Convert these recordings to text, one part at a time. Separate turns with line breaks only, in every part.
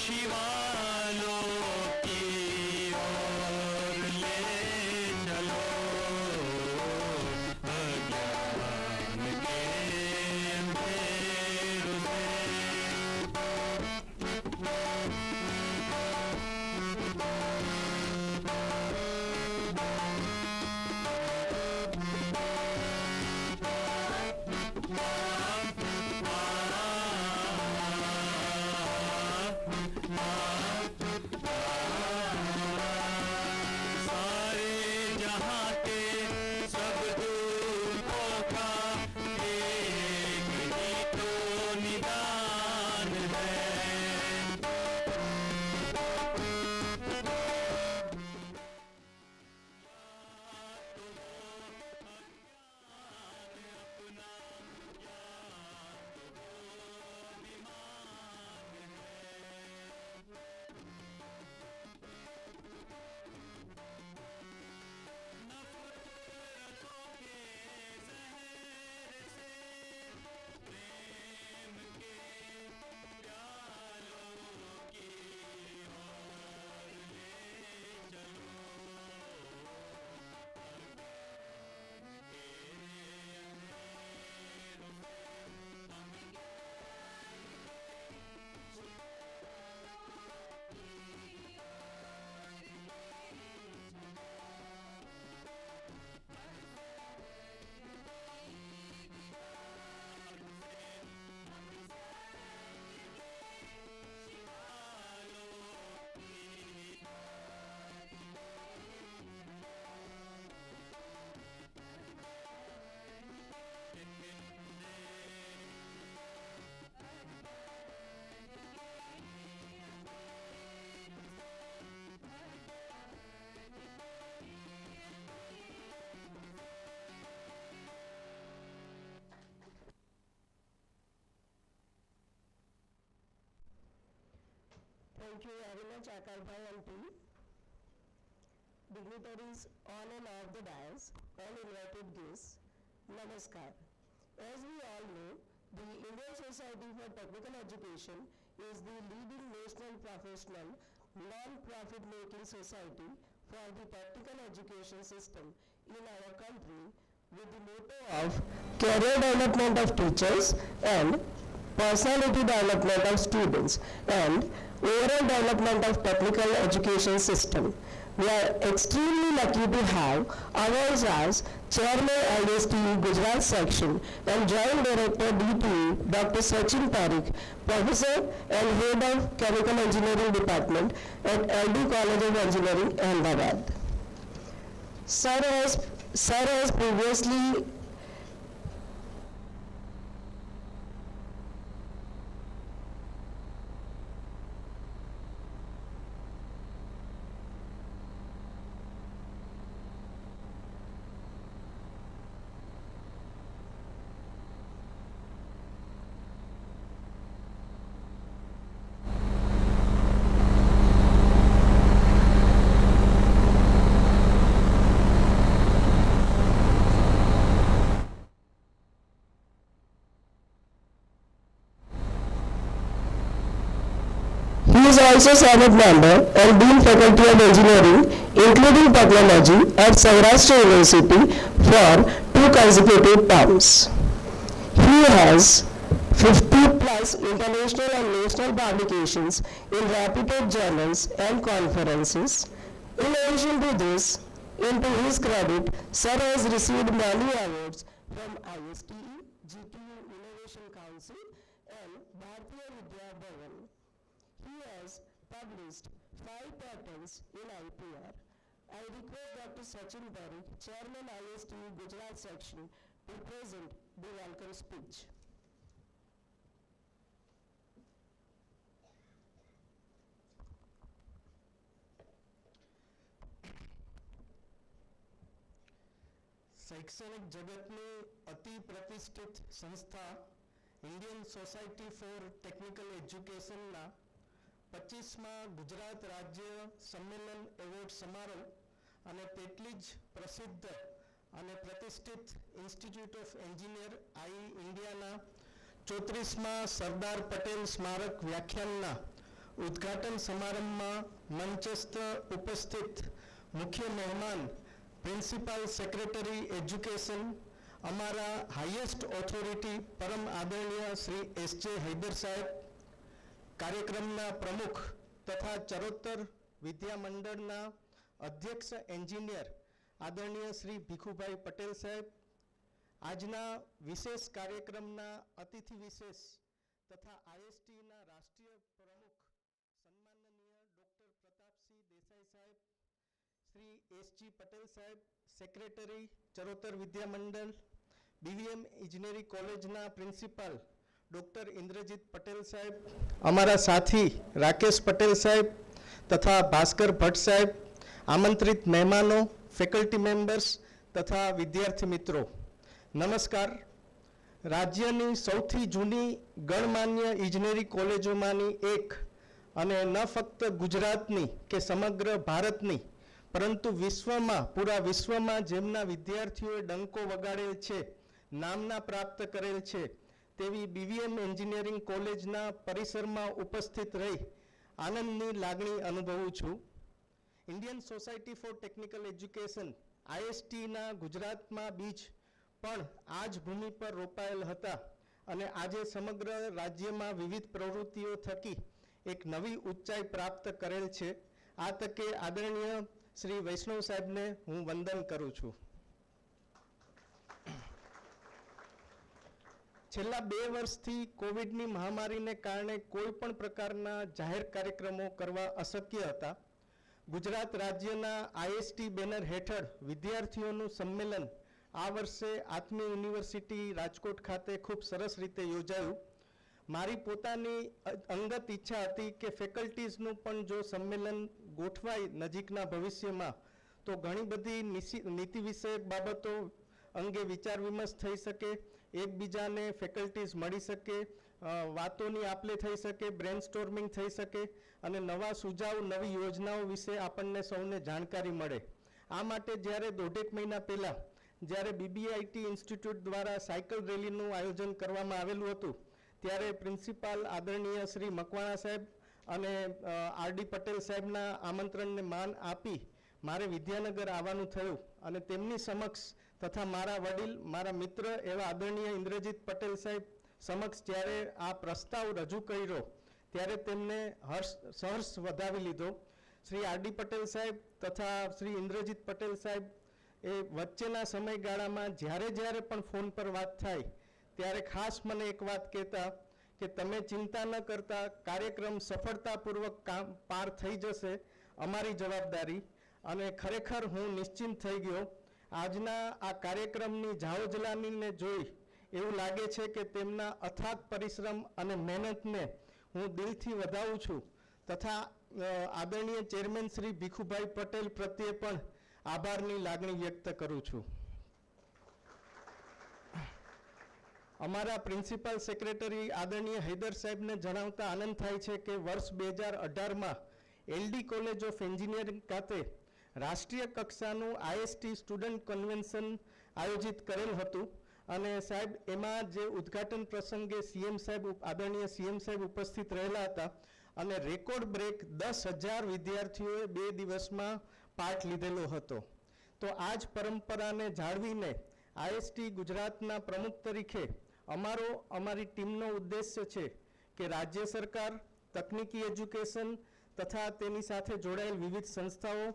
शिवालों की ओर ले चलो, अज्ञान के अंधेरों से। सारे जहां के सब दुखों का एक ही तो निदान है।
Thank you very much, Akar Bhai and team. Dignitaries on and off the dais, and invited guests, Namaskar. As we all know, the Indian Society for Technical Education is the leading national professional non-profit making society for the technical education system in our country, with the motto of career development of teachers and personality development of students and overall development of technical education system. We are extremely lucky to have ours as Chairman ISTE Gujarat Section and Joint Director DTE Dr. Sachin Parikh, Professor and Head of Chemical Engineering Department at LD College of Engineering, Ahmedabad. Sir has previously He is also Senate member and Dean Faculty of Engineering, including Technology at Saurashtra University for 2 consecutive terms. He has 50 plus international and national publications in reputed journals and conferences. In addition to this, into his credit, Sir has received many awards from ISTE, GTU Innovation Council and Bharatiya Vidya Bhavan. He has published 5 patents in IPR. I request Dr. Sachin Parikh, Chairman ISTE Gujarat Section, to present the welcome speech.
शैक्षणिक जगतની અતિ પ્રતિષ્ઠિત સંસ્થા Indian society for technical એજ્યુકેશનના 25મા ગુજરાત રાજ્ય સંમેલન award સમારોહ અને તેટલી જ પ્રસિદ્ધ અને પ્રતિષ્ઠિત ઇન્સ્ટિટ્યૂટ ઓફ એન્જિનિયર IE ઇન્ડિયાના 34મા સરદાર પટેલ સ્મારક વ્યાખ્યાનના ઉદ્ઘાટન સમારંભમાં મંચસ્થ ઉપસ્થિત મુખ્ય મહેમાન પ્રિન્સિપાલ સેક્રેટરી એજ્યુકેશન અમારા હાઈએસ્ટ ઓથોરિટી પરમ આદરણીય શ્રી એસ.જે. હૈદર સાહેબ, કાર્યક્રમના પ્રમુખ તથા ચરોતર વિદ્યા મંડળના અધ્યક્ષ એન્જિનિયર આદરણીય શ્રી ભીખુભાઈ પટેલ સાહેબ, આજના વિશેષ કાર્યક્રમના અતિથિ વિશેષ તથા આઈએસટીના રાષ્ટ્રીય પ્રમુખ સન્માનનીય ડૉક્ટર પ્રતાપસિંહ દેસાઈ સાહેબ, શ્રી એસ.જી. પટેલ સાહેબ, સેક્રેટરી ચરોતર વિદ્યા મંડળ, BVM એન્જિનિયરિંગ કોલેજના પ્રિન્સિપાલ ડૉક્ટર ઇન્દ્રજીત પટેલ સાહેબ, અમારા સાથી રાકેશ પટેલ સાહેબ તથા ભાસ્કર ભટ્ટ સાહેબ, આમંત્રિત મહેમાનો, ફેકલ્ટી મેમ્બર્સ તથા વિદ્યાર્થી મિત્રો, નમસ્કાર. રાજ્યની સૌથી જૂની ગણમાન્ય ઇજનેરી કોલેજોમાંની એક અને ન ફક્ત ગુજરાતની કે સમગ્ર ભારતની પરંતુ વિશ્વમાં, પૂરા વિશ્વમાં જેમના વિદ્યાર્થીઓએ ડંકો વગાડેલ છે, નામના પ્રાપ્ત કરેલ છે, તેવી BVM એન્જિનિયરિંગ કોલેજના પરિસરમાં ઉપસ્થિત રહી આનંદની લાગણી અનુભવું છું. Indian society for technical education ISTના ગુજરાતમાં બીજ પણ આ જ ભૂમિ પર રોપાયેલ હતા અને આજે સમગ્ર રાજ્યમાં વિવિધ પ્રવૃત્તિઓ થકી એક નવી ઊંચાઈ પ્રાપ્ત કરેલ છે. આ તકે આદરણીય શ્રી વૈષ્ણવ સાહેબને હું વંદન કરું છું. છેલ્લા 2 વર્ષથી કોવિડની મહામારીને કારણે કોઈ પણ પ્રકારના જાહેર કાર્યક્રમો કરવા અશક્ય હતા. ગુજરાત રાજ્યના IST બેનર હેઠળ વિદ્યાર્થીઓનું સંમેલન આ વર્ષે આત્મી યુનિવર્સિટી રાજકોટ ખાતે ખૂબ સરસ રીતે યોજાયું. મારી પોતાની અંગત ઈચ્છા હતી કે ફેકલ્ટીઝનું પણ જો સંમેલન ગોઠવાય નજીકના ભવિષ્યમાં તો ઘણી બધી નીતિ વિષયક બાબતો અંગે વિચાર વિમર્શ થઈ શકે, એકબીજાને ફેકલ્ટીઝ મળી શકે, વાતોની આપલે થઈ શકે, બ્રેનસ્ટોર્મિંગ થઈ શકે અને નવા સુઝાવ, નવી યોજનાઓ વિશે આપણને સૌને જાણકારી મળે. આ માટે જ્યારે 1.5 મહિના પહેલાં જ્યારે BBIT ઇન્સ્ટિટ્યૂટ દ્વારા સાયકલ રેલીનું આયોજન કરવામાં આવેલું હતું ત્યારે પ્રિન્સિપાલ આદરણીય શ્રી મકવાણા સાહેબ અને RD પટેલ સાહેબના આમંત્રણને માન આપી મારે વિદ્યાનગર આવવાનું થયું અને તેમની સમક્ષ તથા મારા વડીલ, મારા મિત્ર એવા આદરણીય ઇન્દ્રજીત પટેલ સાહેબ સમક્ષ જ્યારે આ પ્રસ્તાવ રજૂ કર્યો ત્યારે તેમને સહર્ષ વધાવી લીધો. શ્રી RD પટેલ સાહેબ તથા શ્રી ઇન્દ્રજીત પટેલ સાહેબ એ વચ્ચેના સમયગાળામાં જ્યારે પણ ફોન પર વાત થાય ત્યારે ખાસ મને એક વાત કહેતા કે તમે ચિંતા ન કરતા, કાર્યક્રમ સફળતાપૂર્વક પાર થઈ જશે, અમારી જવાબદારી. અને ખરેખર હું નિશ્ચિંત થઈ ગયો. આજના આ કાર્યક્રમની જાહોજલાનીને જોઈ એવું લાગે છે કે તેમના અથાગ પરિશ્રમ અને મહેનતને હું દિલથી વધાવું છું તથા આદરણીય ચેરમેન શ્રી ભીખુભાઈ પટેલ પ્રત્યે પણ આભારની લાગણી વ્યક્ત કરું છું. અમારા પ્રિન્સિપાલ સેક્રેટરી આદરણીય હૈદર સાહેબને જણાવતા આનંદ થાય છે કે વર્ષ 2018માં LD કોલેજ ઓફ એન્જિનિયરિંગ ખાતે રાષ્ટ્રીય કક્ષાનું IST સ્ટુડન્ટ કન્વેન્શન આયોજિત કરેલ હતું અને સાહેબ એમાં જે ઉદ્ઘાટન પ્રસંગે આદરણીય CM સાહેબ ઉપસ્થિત રહેલા હતા અને રેકોર્ડ બ્રેક 10,000 વિદ્યાર્થીઓએ 2 દિવસમાં પાઠ લીધેલો હતો. તો આ જ પરંપરાને જાળવીને IST ગુજરાતના પ્રમુખ તરીકે અમારી ટીમનો ઉદ્દેશ્ય છે કે રાજ્ય સરકાર, તકનીકી એજ્યુકેશન તથા તેની સાથે જોડાયેલ વિવિધ સંસ્થાઓ,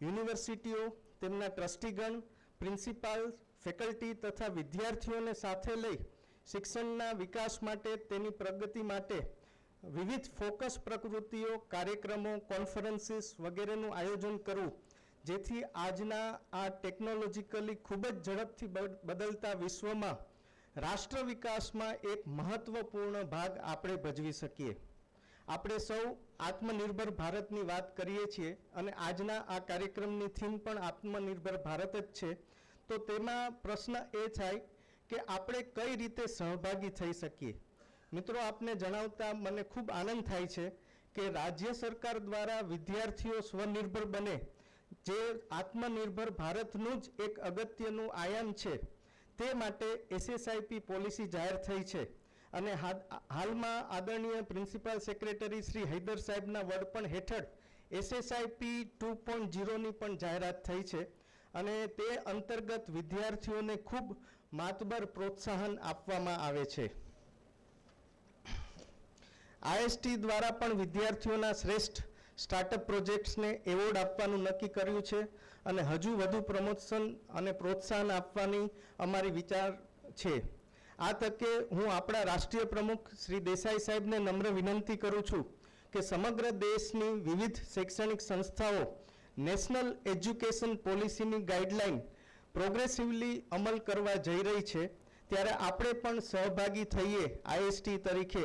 યુનિવર્સિટીઓ, તેમના ટ્રસ્ટીગણ, પ્રિન્સિપાલ, ફેકલ્ટી તથા વિદ્યાર્થીઓને સાથે લઈ શિક્ષણના વિકાસ માટે, તેની પ્રગતિ માટે વિવિધ ફોકસ પ્રવૃત્તિઓ, કાર્યક્રમો, કોન્ફરન્સીસ વગેરેનું આયોજન કરવું, જેથી આજના આ ટેકનોલોજીકલી ખૂબ જ ઝડપથી બદલતા વિશ્વમાં રાષ્ટ્ર વિકાસમાં એક મહત્વપૂર્ણ ભાગ આપણે ભજવી શકીએ. આપણે સૌ આત્મનિર્ભર ભારતની વાત કરીએ છીએ અને આજના આ કાર્યક્રમની થીમ પણ આત્મનિર્ભર ભારત જ છે. તો તેમાં પ્રશ્ન એ થાય કે આપણે કઈ રીતે સહભાગી થઈ શકીએ. મિત્રો, આપને જણાવતા મને ખૂબ આનંદ થાય છે કે રાજ્ય સરકાર દ્વારા વિદ્યાર્થીઓ સ્વનિર્ભર બને, જે આત્મનિર્ભર ભારતનું જ એક અગત્યનું આયામ છે, તે માટે SSIP પોલિસી જાહેર થઈ છે અને હાલમાં આદરણીય પ્રિન્સિપાલ સેક્રેટરી શ્રી હૈદર સાહેબના વડપણ હેઠળ SSIP 2.0ની પણ જાહેરાત થઈ છે અને તે અંતર્ગત વિદ્યાર્થીઓને ખૂબ માતબર પ્રોત્સાહન આપવામાં આવે છે. IST દ્વારા પણ વિદ્યાર્થીઓના શ્રેષ્ઠ સ્ટાર્ટઅપ પ્રોજેક્ટ્સને એવોર્ડ આપવાનું નક્કી કર્યું છે અને હજુ વધુ પ્રમોશન અને પ્રોત્સાહન આપવાની અમારી વિચાર છે. આ તકે હું આપણા રાષ્ટ્રીય પ્રમુખ શ્રી દેસાઈ સાહેબને નમ્ર વિનંતી કરું છું કે સમગ્ર દેશની વિવિધ શૈક્ષણિક સંસ્થાઓ નેશનલ એજ્યુકેશન પોલિસીની ગાઈડલાઈન પ્રોગ્રેસિવલી અમલ કરવા જઈ રહી છે, ત્યારે આપણે પણ સહભાગી થઈએ IST તરીકે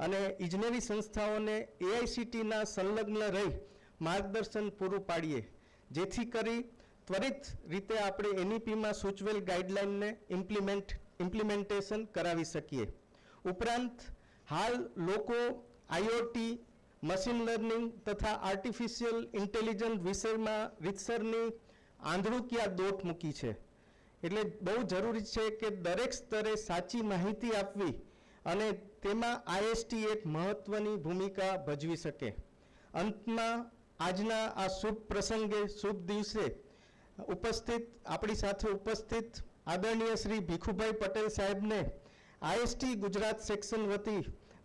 અને ઇજનેરી સંસ્થાઓને AICTના સંલગ્ન રહી માર્ગદર્શન પૂરું પાડીએ, જેથી કરી ત્વરિત રીતે આપણે NEPમાં સૂચવેલ ગાઈડલાઈનને ઇમ્પ્લિમેન્ટેશન કરાવી શકીએ. ઉપરાંત હાલ લોકો IoT, મશીન લર્નિંગ તથા આર્ટિફિશિયલ ઇન્ટેલિજન્સ વિષયમાં રીતસરની આંધળુકિયા દોટ મૂકી છે. એટલે બહુ જરૂરી છે કે દરેક સ્તરે સાચી માહિતી આપવી અને તેમાં IST એક મહત્વની ભૂમિકા ભજવી શકે. અંતમાં આજના આ શુભ પ્રસંગે, શુભ દિવસે આપણી સાથે ઉપસ્થિત આદરણીય શ્રી ભીખુભાઈ પટેલ સાહેબને IST ગુજરાત સેક્શન વતી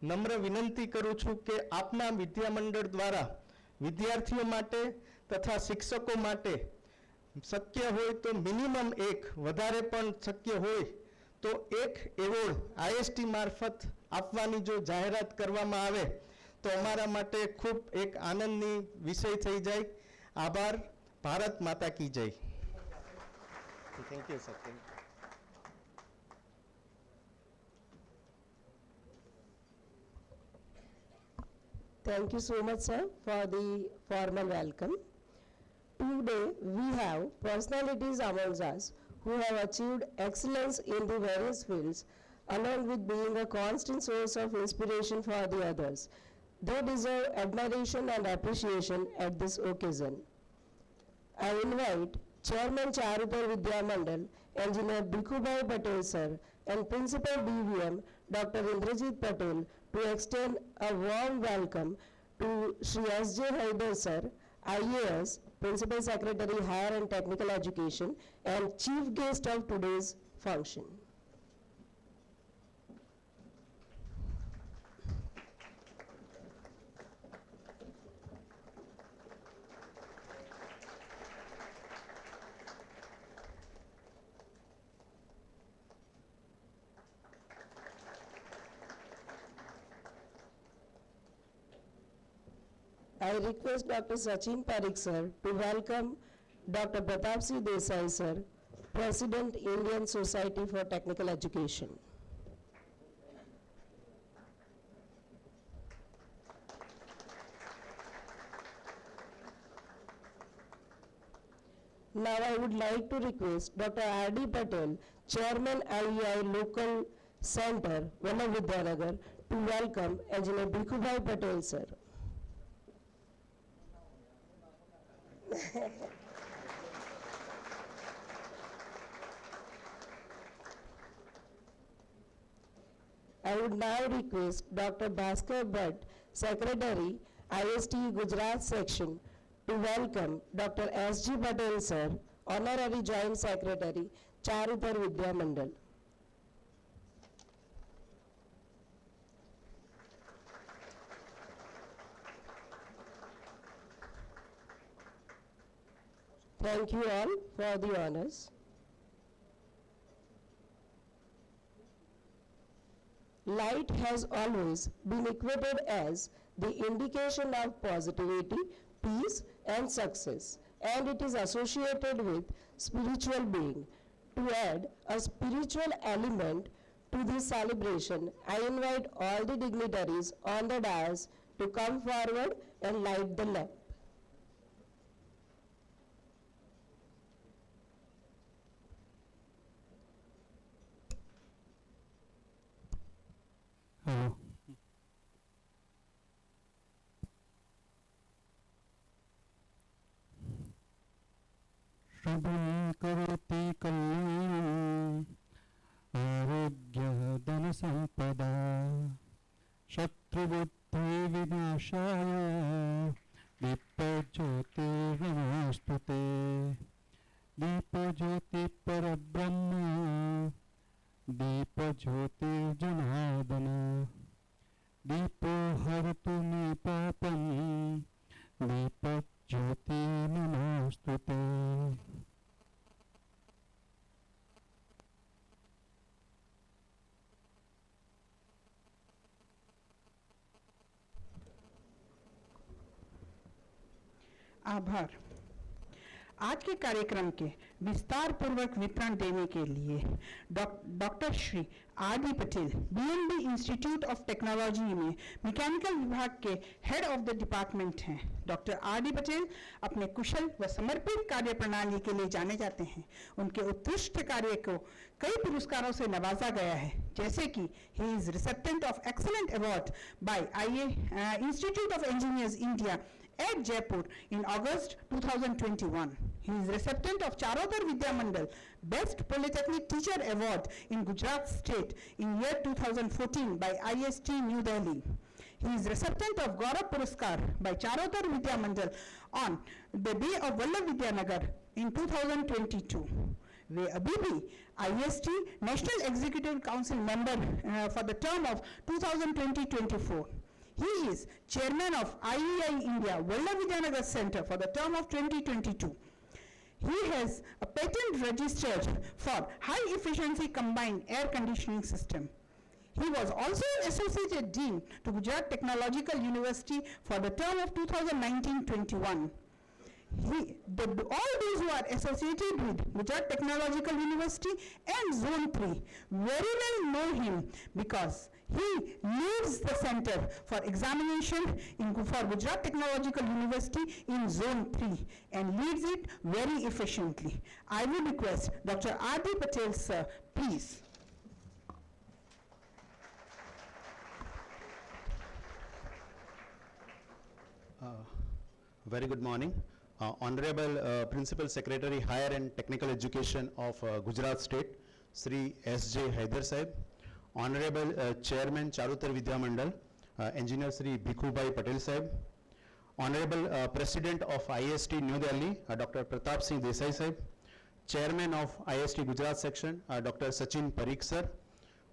નમ્ર વિનંતી કરું છું કે આપના વિદ્યામંડળ દ્વારા વિદ્યાર્થીઓ માટે તથા શિક્ષકો માટે શક્ય હોય તો મિનિમમ એક, વધારે પણ શક્ય હોય તો એક એવોર્ડ IST મારફત આપવાની જો જાહેરાત કરવામાં આવે તો અમારા માટે ખૂબ એક આનંદની વિષય થઈ જાય. આભાર. ભારત માતા કી જય. Thank you sir.
Thank you so much, sir, for the formal welcome. Today, we have personalities among us who have achieved excellence in the various fields, along with being a constant source of inspiration for the others. They deserve admiration and appreciation at this occasion. I invite Chairman Charutar Vidyamandal, Engineer Bhikhubhai Patel sir, and Principal BVM Dr. Indrajit Patel to extend a warm welcome to Shri S.J. Haidar sir, IAS, Principal Secretary Higher and Technical Education, and Chief Guest of today's function. I request Dr. Sachin Parikh sir to welcome Dr. Pratap Desai sir, President, Indian Society for Technical Education. Now I would like to request Dr. R.D. Patel, Chairman IEI Local Center, Vallabh Vidyanagar, to welcome Engineer Bhikhubhai Patel sir. I would now request Dr. Bhaskar Bhatt, Secretary, IST Gujarat Section, to welcome Dr. S.G. Patel sir, Honorary Joint Secretary, Charutar Vidyamandal. Thank you all for the honors. Light has always been equated as the indication of positivity, peace, and success, and it is associated with spiritual being. To add a spiritual element to this celebration, I invite all the dignitaries on the dais to come forward and light the lamp.
शुभं करोति कल्याणं आरोग्य धन संपदा बुद्धिविनाशाय दीपज्योतिर्नमोऽस्तु ते। दीपज्योतिः परब्रह्म दीपज्योतिर्जनार्दन दीपो हरतु मे पापं दीपज्योति नमोऽस्तु ते।
आभार। आज के कार्यक्रम के विस्तार पूर्वक विवरण देने के लिए doctor Shri R D. Patel BMB institute of technology में मैकेनिकल विभाग के हेड ऑफ द डिपार्टमेंट हैं। Doctor R D. पटेल अपने कुशल व समर्पित कार्य प्रणाली के लिए जाने जाते हैं। उनके उत्कृष्ट कार्य को कई पुरस्कारों से नवाजा गया है, जैसे कि he is recipient of excellent award by institute of engineers India at Jaipur in August 2021. He is recipient of Charodhar Vidya Mandal Best Polytechnic Teacher Award in Gujarat State in year 2014 by IST New Delhi. He is recipient of Gaurav Puraskar by Charodhar Vidya Mandal on the day of Vallabh Vidyanagar in 2022. वे अभी भी IST National Executive Council member for the term of 2020-24. He is chairman of IEI India Vallabh Vidyanagar Center for the term of 2022. He has a patent registered for high efficiency combined air conditioning system. He was also associate dean to Gujarat Technological University for the term of 2019-21. All those who are associated with Gujarat Technological University and Zone 3 very well know him because he leads the Center for Examination for Gujarat Technological University in Zone 3 and leads it very efficiently. I would request Dr. R.D. Patel, sir, please.
Very good morning. Honorable Principal Secretary Higher and Technical Education of Gujarat State, Sri S.J. Haider Sahib, Honorable Chairman Charodhar Vidya Mandal, Engineer Sri Bhikubhai Patel Sahib, Honorable President of IST New Delhi, Dr. Pratap Desai Sahib, Chairman of IST Gujarat Section, Dr. Sachin Parikh Sir,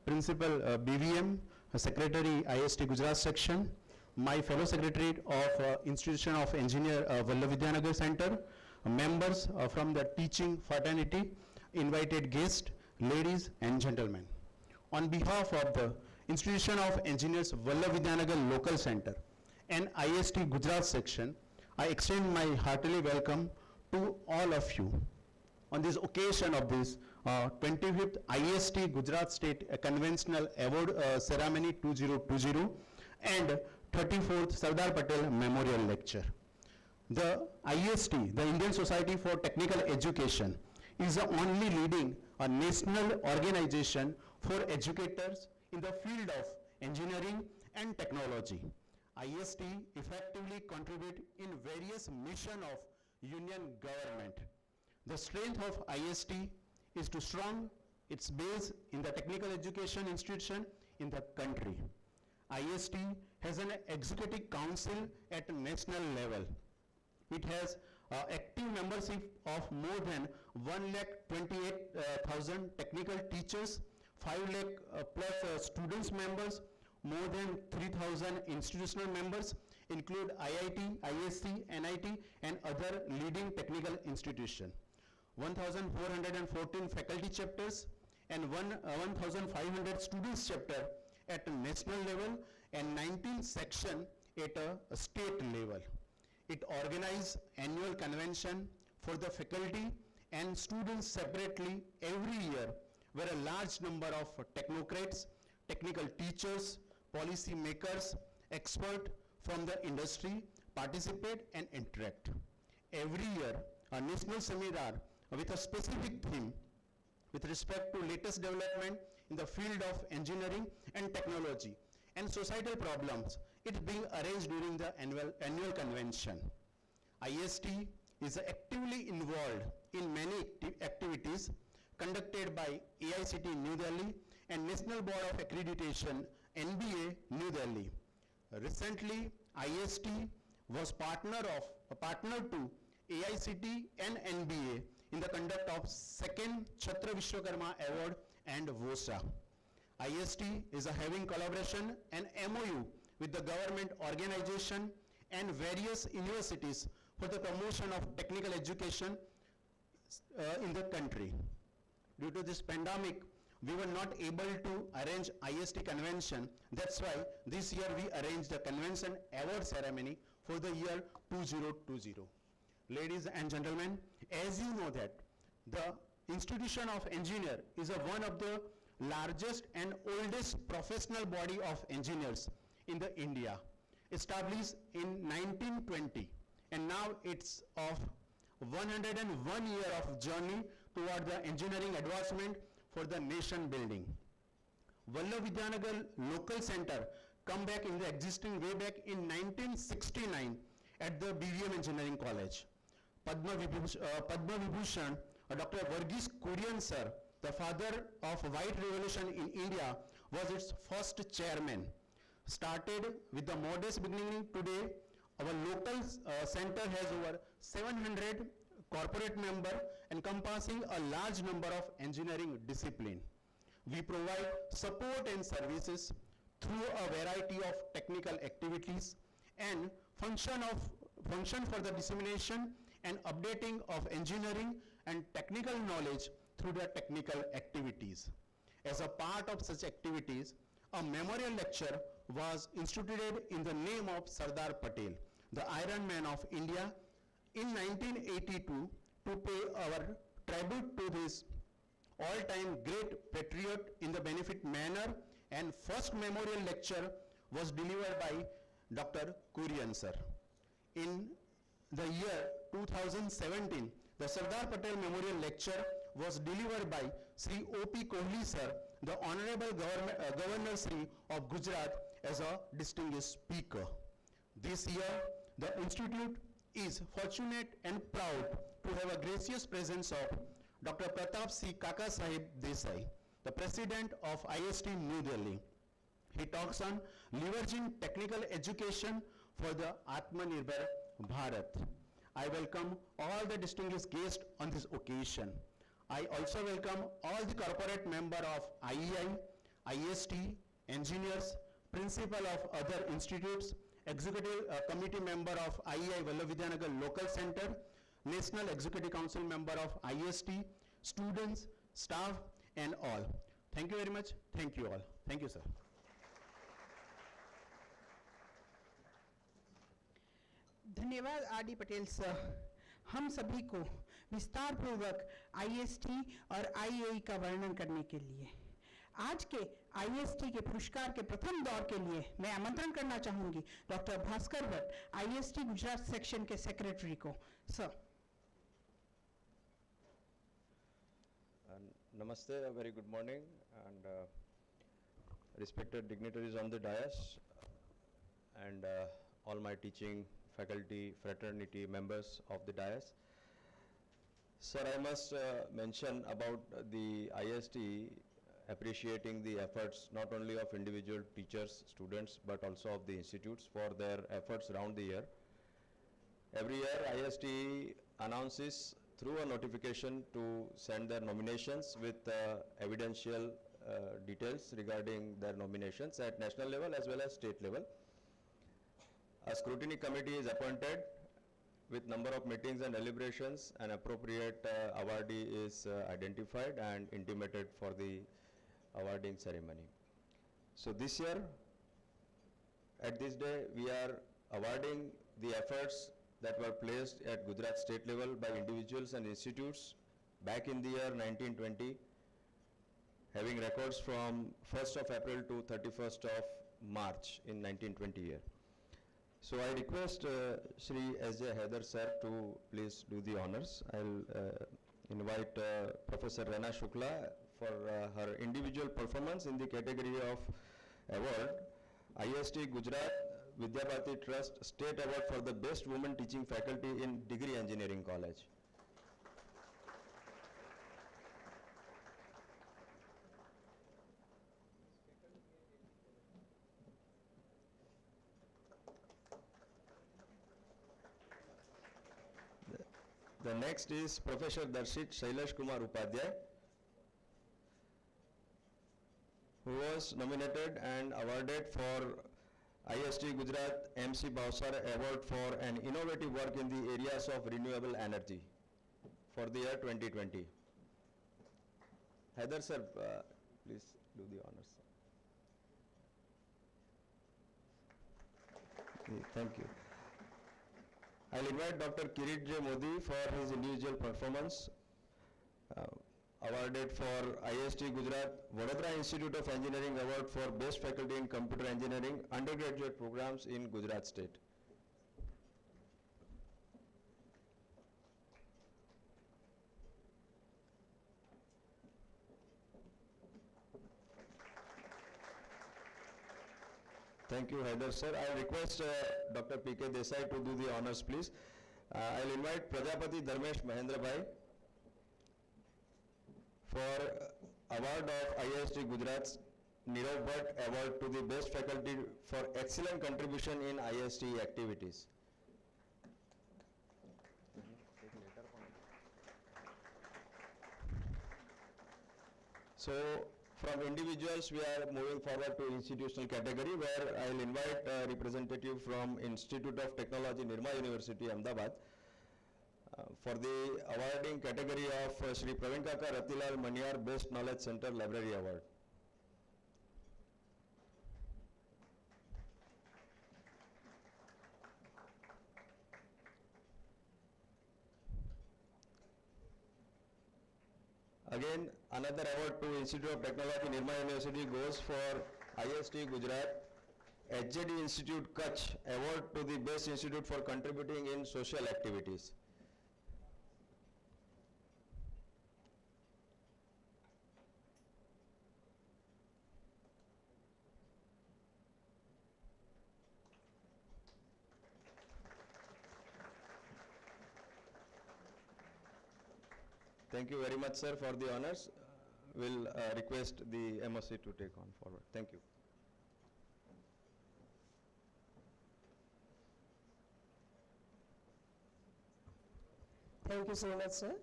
Principal BVM, Secretary IST Gujarat Section, my fellow secretary of Institution of Engineer Vallabh Vidyanagar Center, members from the teaching fraternity, invited guests, ladies and gentlemen. On behalf of the Institution of Engineers Vallabh Vidyanagar Local Center and IST Gujarat Section, I extend my heartily welcome to all of you on this occasion of this 25th IST Gujarat State Conventional Award Ceremony 2020 and 34th SARDAR PATEL Memorial Lecture. The IST, the Indian Society for Technical Education, is the only leading national organization for educators in the field of engineering and technology. IST effectively contribute in various missions of union government. The strength of IST is to strong its base in the technical education institution in the country. IST has an executive council at national level. It has active membership of more than 1,28,000 technical teachers, 5 lakh plus students members, more than 3,000 institutional members, include IIT, ISC, NIT and other leading technical institutions. 1,414 faculty chapters and 1,500 students chapter at a national level and 19 section at a state level. It organizes annual convention for the faculty and students separately every year, where a large number of technocrats, technical teachers, policy makers, experts from the industry participate and interact. Every year, a national seminar with a specific theme with respect to latest development in the field of engineering and technology and societal problems, it being arranged during the annual convention. IST is actively involved in many activities conducted by AICT New Delhi and National Board of Accreditation NBA New Delhi. Recently, IST was partner to AICT and NBA in the conduct of second Chhatra Vishwakarma Award and VOSA. IST is having collaboration and MOU with the government organization and various universities for the promotion of technical education in the country. Due to this pandemic, we were not able to arrange IST convention. That's why this year we arranged the convention award ceremony for the year 2020. Ladies and gentlemen, as you know that the Institution of Engineer is one of the largest and oldest professional body of engineers in the India, established in 1920, and now it's of 101 year of journey toward the engineering advancement for the nation building. Vallabh Vidyanagar local center come back in the existing way back in 1969 at the BVM Engineering College. Padma Vibhushan, Dr. Varghese Kurian sir, the father of White Revolution in India, was its first chairman. Started with the modest beginning, today our local center has over 700 corporate member encompassing a large number of engineering discipline. We provide support and services through a variety of technical activities and function for the dissemination and updating of engineering and technical knowledge through the technical activities. As a part of such activities, a memorial lecture was instituted in the name of Sardar Patel, the Iron Man of India, in 1982 to pay our tribute to this all-time great patriot in the benefit manner, and first memorial lecture was delivered by Dr. Kurian sir. In the year 2017, the Sardar Patel Memorial Lecture was delivered by Sri O.P. Kohli sir, the Honorable Governor Sri of Gujarat, as a distinguished speaker. This year, the Institute is fortunate and proud to have a gracious presence of Dr. Pratap C. Kaka Sahib Desai, the President of IST New Delhi. He talks on leveraging technical education for the Atmanirbhar Bharat. I welcome all the distinguished guests on this occasion. I also welcome all the corporate member of IEI, IST, engineers, principal of other institutes, executive committee member of IEI Vallabh Vidyanagar Local Center, National Executive Council member of IST, students, staff, and all. Thank you very much. Thank you all. Thank you, sir.
धन्यवाद आदि Patel sir, हम सभी को विस्तार पूर्वक IST और आईएई का वर्णन करने के लिए। आज के आईएसटी के पुरस्कार के प्रथम दौर के लिए मैं आमंत्रण करना चाहूंगी doctor Bhaskar Bhatt, IST Gujarat section के सेक्रेटरी को। Sir.
Namaste, a very good morning, and respected dignitaries on the dais, and all my teaching faculty, fraternity members of the dais. Sir, I must mention about the IST appreciating the efforts not only of individual teachers, students, but also of the institutes for their efforts around the year. Every year, IST announces through a notification to send their nominations with evidential details regarding their nominations at national level as well as state level. A scrutiny committee is appointed with number of meetings and deliberations. An appropriate awardee is identified and intimated for the awarding ceremony. So this year, at this day, we are awarding the efforts that were placed at Gujarat state level by individuals and institutes back in the year 1920, having records from 1st of April to 31st of March in 1920 year. So I request Shri S.J. Haider sir to please do the honors. I'll invite Professor Rana Shukla for her individual performance in the category of award, IST Gujarat Vidyabharati Trust State Award for the Best Women Teaching Faculty in Degree Engineering College. The next is Professor Darshit Shailesh Kumar Upadhyay, who was nominated and awarded for IST Gujarat MC Bhavsar Award for an innovative work in the areas of renewable energy for the year 2020. Heather sir, please do the honors. Thank you. I'll invite Dr. Kirit J. Modi for his individual performance, awarded for IST Gujarat Vadodara Institute of Engineering Award for Best Faculty in Computer Engineering undergraduate programs in Gujarat State. Thank you, Haider sir. I request Dr. P.K. Desai to do the honors, please. I'll invite Prajapati Dharmesh Mahendra Bhai for award of IST Gujarat's Nirav Bhatt Award to the Best Faculty for excellent contribution in IST activities. So, from individuals, we are moving forward to institutional category, where I will invite a representative from Institute of Technology, Nirma University, Ahmedabad, for the awarding category of Shri Praveen Kaka Ratilal Maniyar Best Knowledge Center Library Award. Again, another award to Institute of Technology, Nirma University goes for IST Gujarat HJD Institute Kutch Award to the Best Institute for contributing in social activities. Thank you very much, sir, for the honors. We'll request the MSc to take on forward. Thank you.
Thank you so much, sir.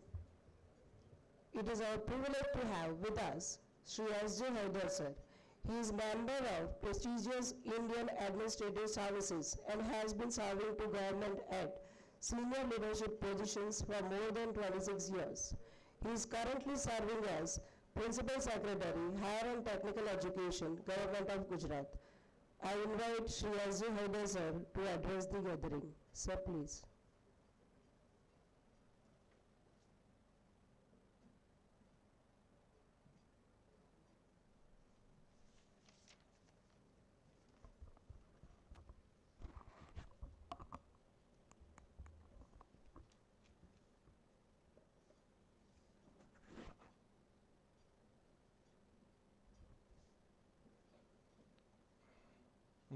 It is our privilege to have with us Sri S.J. Haider, sir. He is member of prestigious Indian Administrative Services and has been serving to government at senior leadership positions for more than 26 years. He is currently serving as Principal Secretary, Higher and Technical Education, Government of Gujarat. I invite Sri S.J. Haider, sir, to address the gathering. Sir, please.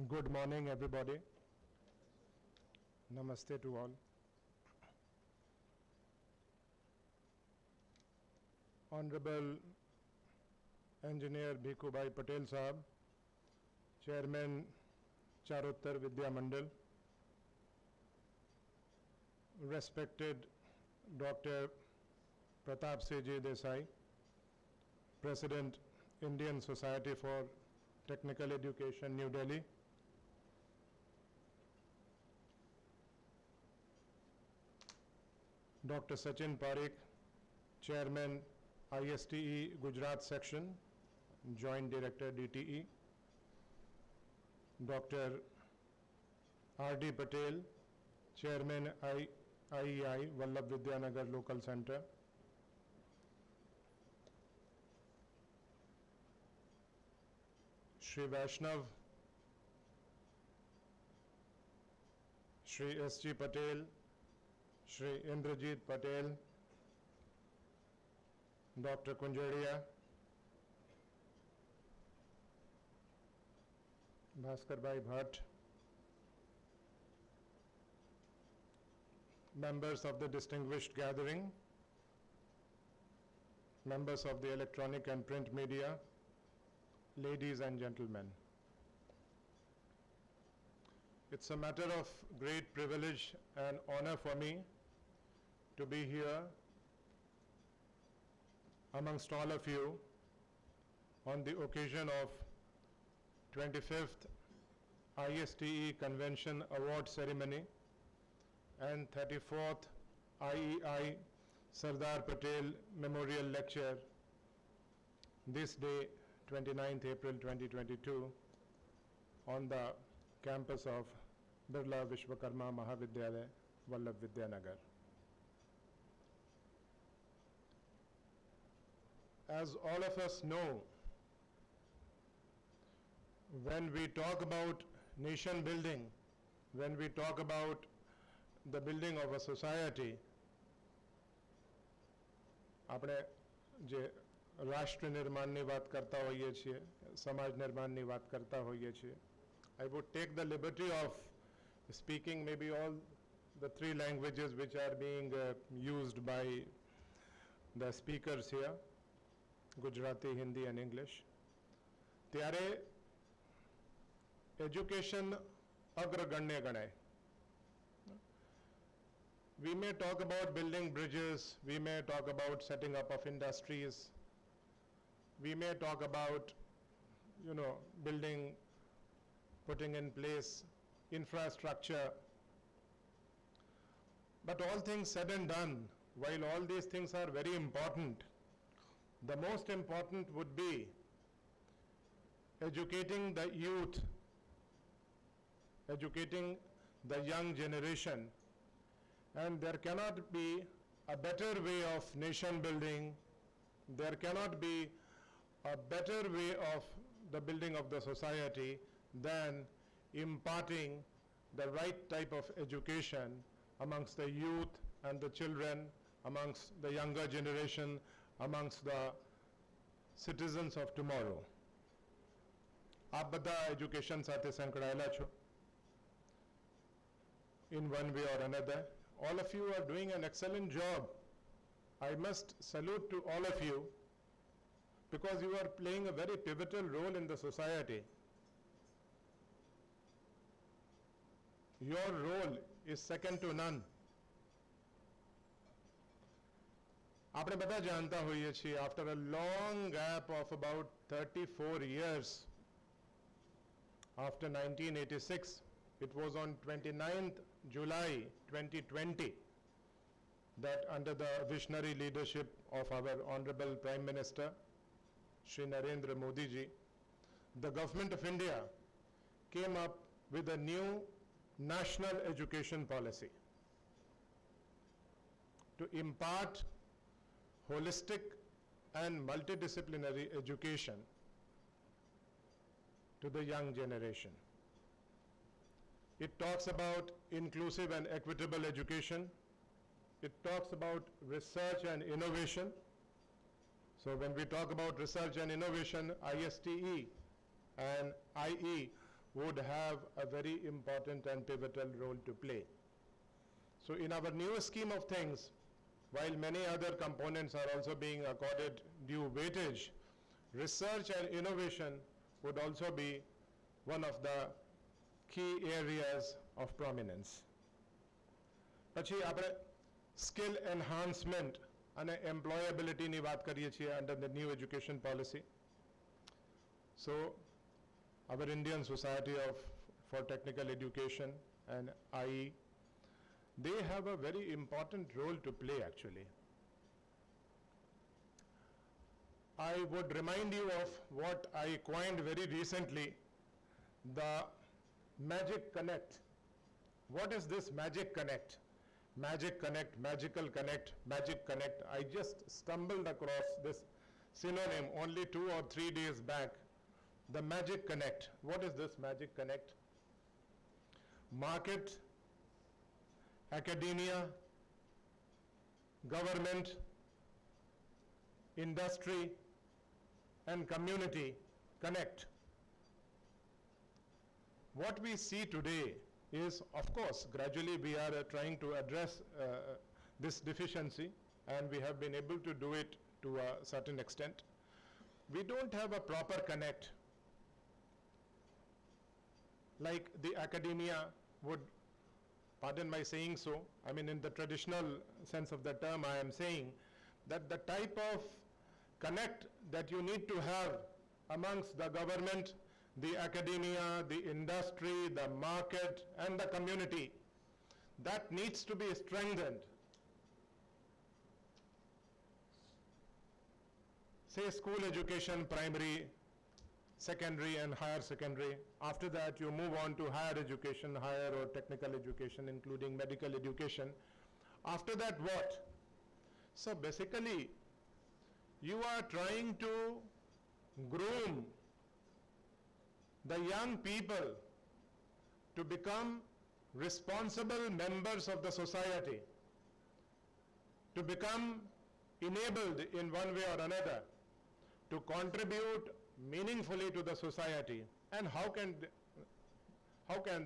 Good morning, everybody. Namaste to all. Honorable Engineer Bhikubai Patel Sahab, Chairman Charottar Vidya Mandal, respected Dr. Pratap Desai, President, Indian Society for Technical Education, New Delhi, Dr. Sachin Parikh, Chairman, ISTE Gujarat Section, Joint Director, DTE, Dr. R.D. Patel, Chairman, IEI, Vallabh Vidyanagar Local Center, Shri Vaishnav, Shri S.G. Patel, Shri Indrajit Patel, Dr. Kunjaria, Bhaskar Bhai Bhatt, members of the distinguished gathering, members of the electronic and print media, ladies and gentlemen. It's a matter of great privilege and honor for me to be here amongst all of you on the occasion of 25th ISTE Convention Award Ceremony and 34th IEI SARDAR PATEL Memorial Lecture this day, 29th April 2022, on the campus of Birla Vishwakarma Mahavidyalaya, Vallabh, Vidyanagar. As all of us know, when we talk about nation building, when we talk about the building of a society, આપણે જે રાષ્ટ્ર નિર્માણની વાત કરતા હોઈએ છીએ, સમાજ નિર્માણની વાત કરતા હોઈએ છીએ, I would take the liberty of speaking maybe all the three languages which are being used by the speakers here, Gujarati, Hindi and English. ત્યારે education અગ્રગણ્ય ગણાય. We may talk about building bridges, we may talk about setting up of industries, we may talk about, building, putting in place infrastructure. But all things said and done, while all these things are very important, the most important would be educating the youth, educating the young generation. And there cannot be a better way of nation building, there cannot be a better way of the building of the society than imparting the right type of education amongst the youth and the children, amongst the younger generation, amongst the citizens of tomorrow. આપ બધા education સાથે સંકળાયેલા છો in one way or another. All of you are doing an excellent job. I must salute to all of you because you are playing a very pivotal role in the society. Your role is second to none. આપણે બધા જાણતા હોઈએ છીએ, after a long gap of about 34 years, after 1986, it was on 29th July 2020 that under the visionary leadership of our Honorable Prime Minister, Shri Narendra Modi ji, the Government of India came up with a new national education policy to impart holistic and multidisciplinary education to the young generation. It talks about inclusive and equitable education. It talks about research and innovation. So when we talk about research and innovation, ISTE and IE would have a very important and pivotal role to play. So in our new scheme of things, while many other components are also being accorded due weightage, research and innovation would also be one of the key areas of prominence. પછી આપણે skill enhancement અને employability ની વાત કરીએ છીએ under the new education policy. So our Indian Society for Technical Education and IE, they have a very important role to play actually. I would remind you of what I coined very recently, the Magic Connect. What is this Magic Connect? Magic Connect, Magical Connect, Magic Connect. I just stumbled across this synonym only 2 or 3 days back. The Magic Connect. What is this Magic Connect? Market, academia, government, industry, and community connect. What we see today is, of course, gradually we are trying to address this deficiency, and we have been able to do it to a certain extent. We don't have a proper connect. Like the academia would pardon my saying so, I mean in the traditional sense of the term I am saying, that the type of connect that you need to have amongst the government, the academia, the industry, the market, and the community, that needs to be strengthened. Say school education, primary, secondary and higher secondary. After that you move on to higher education, higher or technical education, including medical education. After that what? So basically you are trying to groom the young people to become responsible members of the society, to become enabled in one way or another to contribute meaningfully to the society. And how can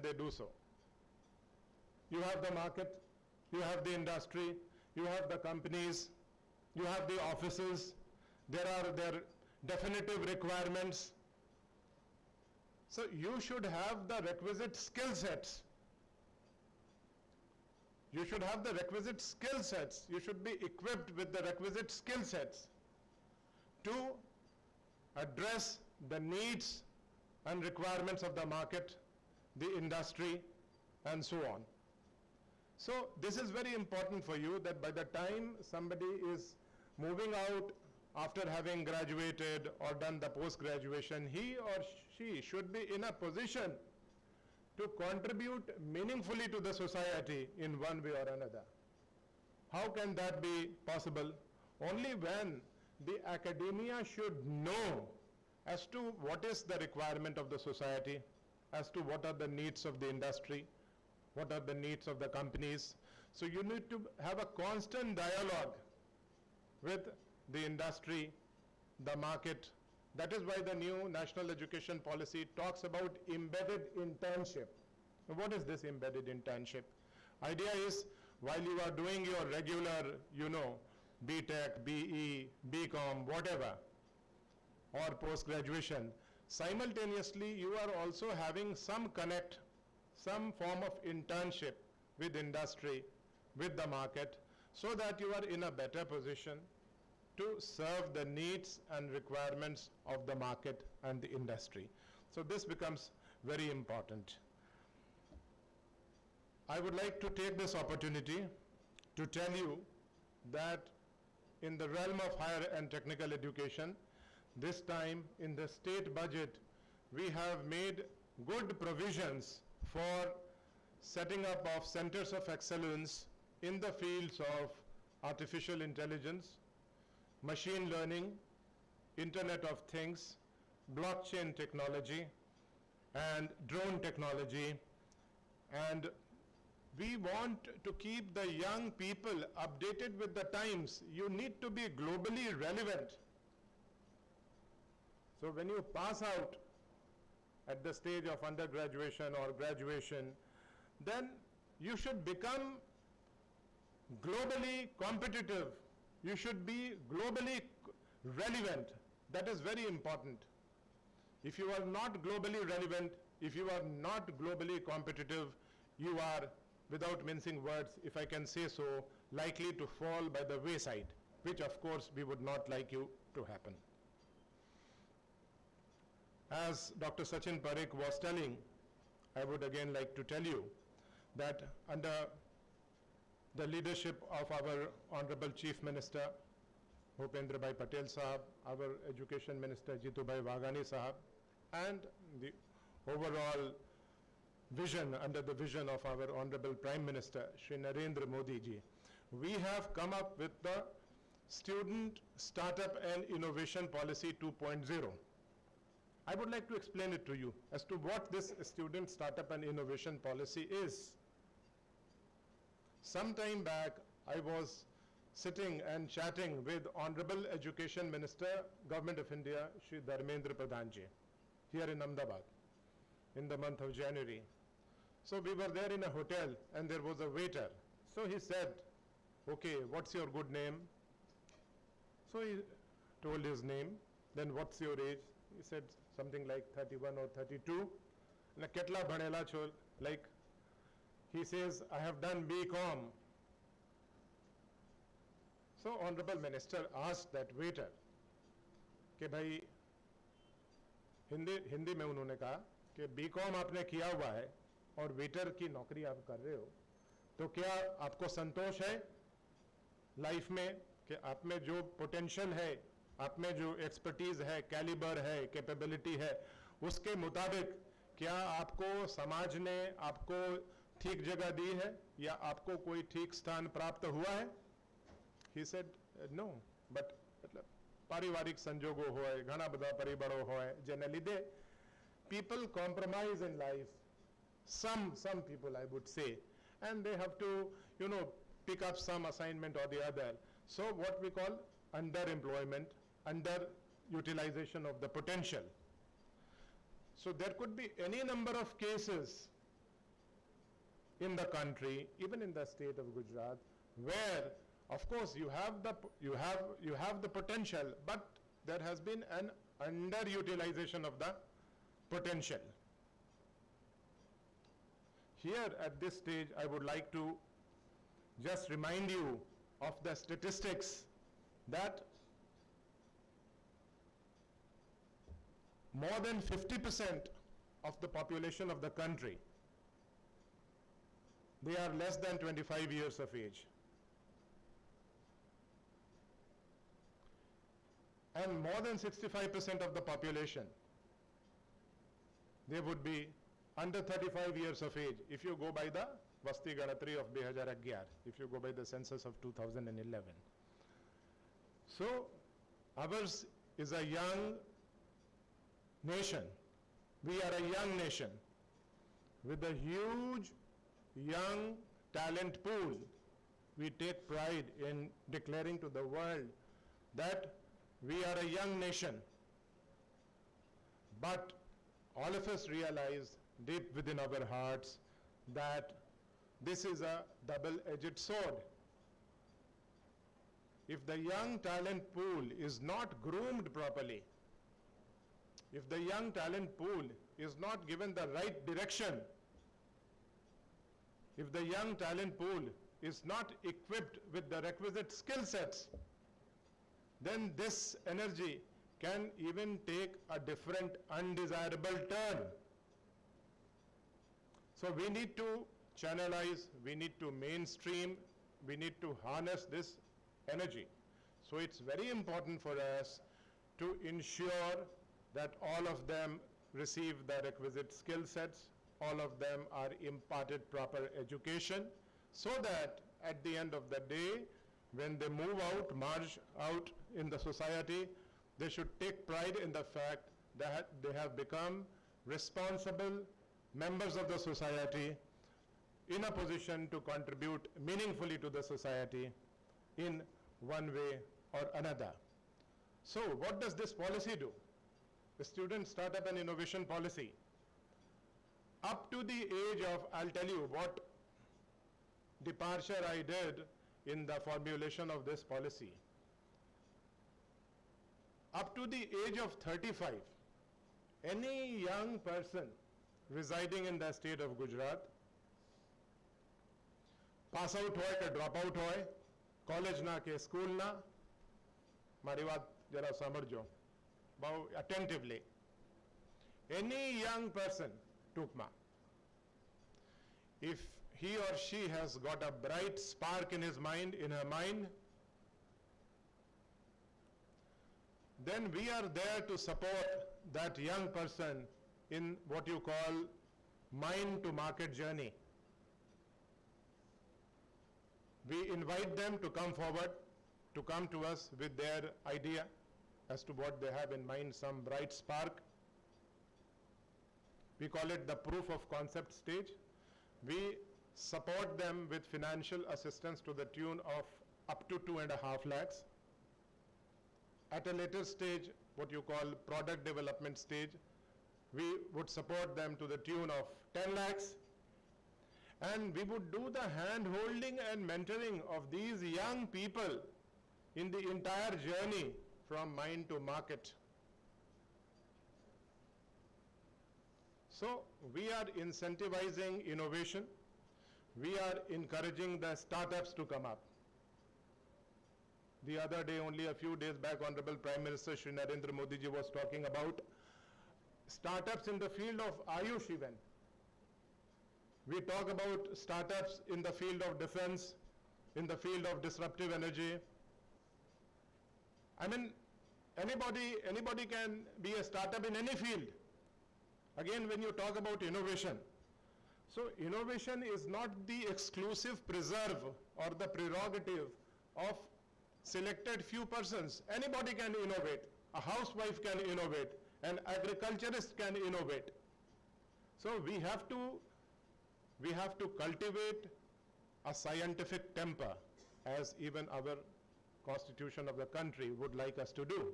they do so? You have the market, you have the industry, you have the companies, you have the offices, there are their definitive requirements. So you should have the requisite skill sets. You should have the requisite skill sets. You should be equipped with the requisite skill sets to address the needs and requirements of the market, the industry, and so on. So this is very important for you, that by the time somebody is moving out after having graduated or done the post-graduation, he or she should be in a position to contribute meaningfully to the society in one way or another. How can that be possible? Only when the academia should know as to what is the requirement of the society, as to what are the needs of the industry, what are the needs of the companies. So you need to have a constant dialogue with the industry, the market. That is why the new national education policy talks about embedded internship. Now, what is this embedded internship? Idea is, while you are doing your regular, B.Tech, B.E., B.Com, whatever, or post-graduation, simultaneously you are also having some connect, some form of internship with industry, with the market, so that you are in a better position to serve the needs and requirements of the market and the industry. So this becomes very important. I would like to take this opportunity to tell you that in the realm of higher and technical education, this time in the state budget, we have made good provisions for setting up of centers of excellence in the fields of artificial intelligence, machine learning, Internet of Things, blockchain technology, and drone technology. And we want to keep the young people updated with the times. You need to be globally relevant. So when you pass out at the stage of undergraduation or graduation, then you should become globally competitive. You should be globally relevant. That is very important. If you are not globally relevant, if you are not globally competitive, you are, without mincing words, if I can say so, likely to fall by the wayside, which of course we would not like you to happen. As Dr. Sachin Parekh was telling, I would again like to tell you that under the leadership of our Honorable Chief Minister, Bhupendrabhai Patel Sahab, our Education Minister Jitubhai Waghani Sahab, and the overall vision, under the vision of our Honorable Prime Minister, Shri Narendra Modi ji, we have come up with the Student Startup and Innovation Policy 2.0. I would like to explain it to you as to what this Student Startup and Innovation Policy is. Some time back, I was sitting and chatting with Honorable Education Minister, Government of India, Shri Dharmendra Pradhan ji, here in Ahmedabad, in the month of January. So we were there in a hotel and there was a waiter. So he said, okay, what's your good name? So he told his name. Then what's your age? He said something like 31 or 32. And ketla bhanela cho, like he says, I have done BCom. So Honorable Minister asked that waiter, कि भाई हिंदी में उन्होंने कहा कि BCom आपने किया हुआ है और वेटर की नौकरी आप कर रहे हो, तो क्या आपको संतोष है लाइफ में कि आप में जो पोटेंशियल है, आप में जो एक्सपर्टीज है, कैलिबर है, कैपेबिलिटी है, उसके मुताबिक क्या आपको समाज ने आपको ठीक जगह दी है या आपको कोई ठीक स्थान प्राप्त हुआ है? He said, no, but पारिवारिक संजोगों होय, घना बधा परिबळो होय जेने लीधे people compromise in life. Some people, I would say, and they have to, pick up some assignment or the other. So what we call underemployment, underutilization of the potential. So there could be any number of cases in the country, even in the state of Gujarat, where of course you have the potential, but there has been an underutilization of the potential. Here at this stage, I would like to just remind you of the statistics that more than 50% of the population of the country, they are less than 25 years of age. And more than 65% of the population, they would be under 35 years of age if you go by the Vasti Ganatri of 2011, if you go by the census of 2011. So ours is a young nation. We are a young nation with a huge young talent pool. We take pride in declaring to the world that we are a young nation. But all of us realize deep within our hearts that this is a double-edged sword. If the young talent pool is not groomed properly, if the young talent pool is not given the right direction, if the young talent pool is not equipped with the requisite skill sets, then this energy can even take a different undesirable turn. So we need to channelize, we need to mainstream, we need to harness this energy. So it's very important for us to ensure that all of them receive the requisite skill sets, all of them are imparted proper education, so that at the end of the day, when they move out, march out in the society, they should take pride in the fact that they have become responsible members of the society in a position to contribute meaningfully to the society in one way or another. So what does this policy do? The Student Startup and Innovation Policy. Up to the age of, I'll tell you what departure I did in the formulation of this policy. Up to the age of 35, any young person residing in the state of Gujarat, pass out hoy ke drop out hoy, college na ke school na, mari વાત જરા સાંભળજો બહુ attentively. Any young person, ટૂંકમાં, if he or she has got a bright spark in his mind, in her mind, then we are there to support that young person in what you call mind to market journey. We invite them to come forward, to come to us with their idea as to what they have in mind, some bright spark. We call it the proof of concept stage. We support them with financial assistance to the tune of up to 2.5 lakhs. At a later stage, what you call product development stage, we would support them to the tune of 10 lakhs. And we would do the hand-holding and mentoring of these young people in the entire journey from mind to market. So we are incentivizing innovation. we are encouraging the startups to come up. The other day, only a few days back, Honorable Prime Minister Shri Narendra Modi ji was talking about startups in the field of Ayush even. We talk about startups in the field of defense, in the field of disruptive energy. I mean, anybody can be a startup in any field. Again, when you talk about innovation, so innovation is not the exclusive preserve or the prerogative of selected few persons. Anybody can innovate. A housewife can innovate. An agriculturist can innovate. So we have to cultivate a scientific temper, as even our constitution of the country would like us to do.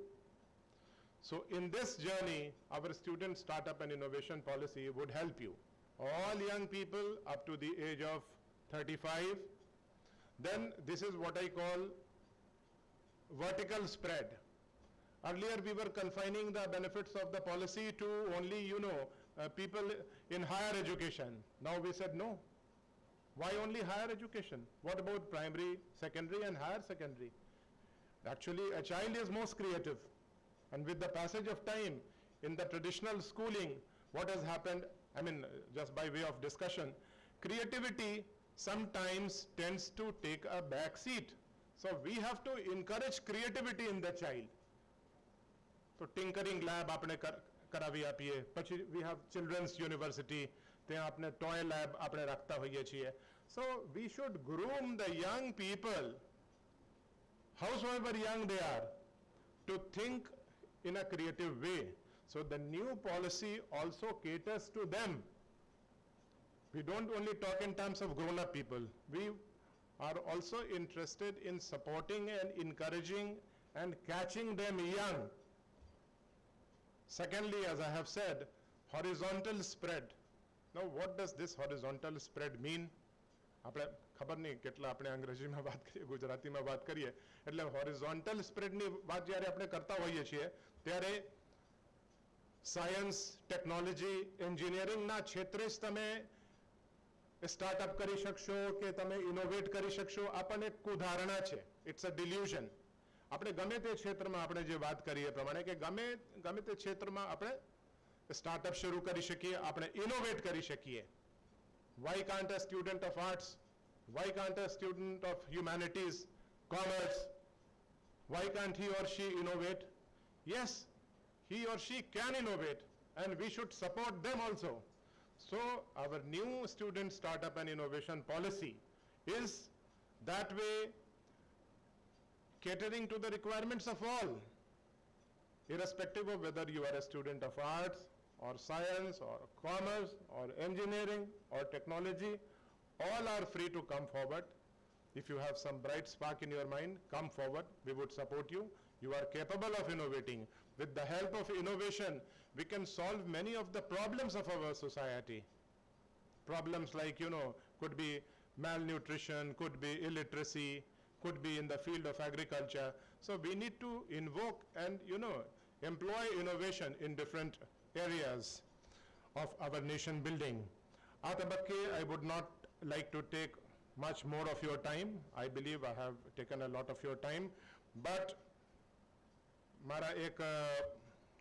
So in this journey, our student startup and innovation policy would help you. All young people up to the age of 35. Then this is what I call vertical spread. Earlier we were confining the benefits of the policy to only, people in higher education. Now we said no. Why only higher education? What about primary, secondary and higher secondary? Actually, a child is most creative. And with the passage of time in the traditional schooling, what has happened, I mean, just by way of discussion, creativity sometimes tends to take a back seat. So we have to encourage creativity in the child. So tinkering lab apne karavi apiye. Pachi we have children's university. ત્યાં આપણે toy lab આપણે રાખતા હોઈએ છીએ. So we should groom the young people, howsoever young they are, to think in a creative way. So the new policy also caters to them. We don't only talk in terms of grown-up people. We are also interested in supporting and encouraging and catching them young. Secondly, as I have said, horizontal spread. Now, what does this horizontal spread mean? આપણે ખબર નહીં કેટલા આપણે અંગ્રેજીમાં વાત કરીએ, ગુજરાતીમાં વાત કરીએ. એટલે હોરિઝોન્ટલ સ્પ્રેડની વાત જ્યારે આપણે કરતા હોઈએ છીએ ત્યારે સાયન્સ, ટેકનોલોજી, એન્જિનિયરિંગના ક્ષેત્રે જ તમે સ્ટાર્ટઅપ કરી શકશો કે તમે ઇનોવેટ કરી શકશો, આ પણ એક કુધારણા છે. It's a delusion. આપણે ગમે તે ક્ષેત્રમાં આપણે જે વાત કરીએ પ્રમાણે કે ગમે તે ક્ષેત્રમાં આપણે સ્ટાર્ટઅપ શરૂ કરી શકીએ, આપણે ઇનોવેટ કરી શકીએ. Why can't a student of arts, why can't a student of humanities, commerce, why can't he or she innovate? Yes, he or she can innovate, and we should support them also. So our new student startup and innovation policy is that way, catering to the requirements of all, irrespective of whether you are a student of arts, or science, or commerce, or engineering, or technology, all are free to come forward. If you have some bright spark in your mind, come forward. We would support you. You are capable of innovating. With the help of innovation, we can solve many of the problems of our society. Problems like, could be malnutrition, could be illiteracy, could be in the field of agriculture. So we need to invoke and, employ innovation in different areas of our nation building. At Abakke, I would not like to take much more of your time. I believe I have taken a lot of your time. But મારા એક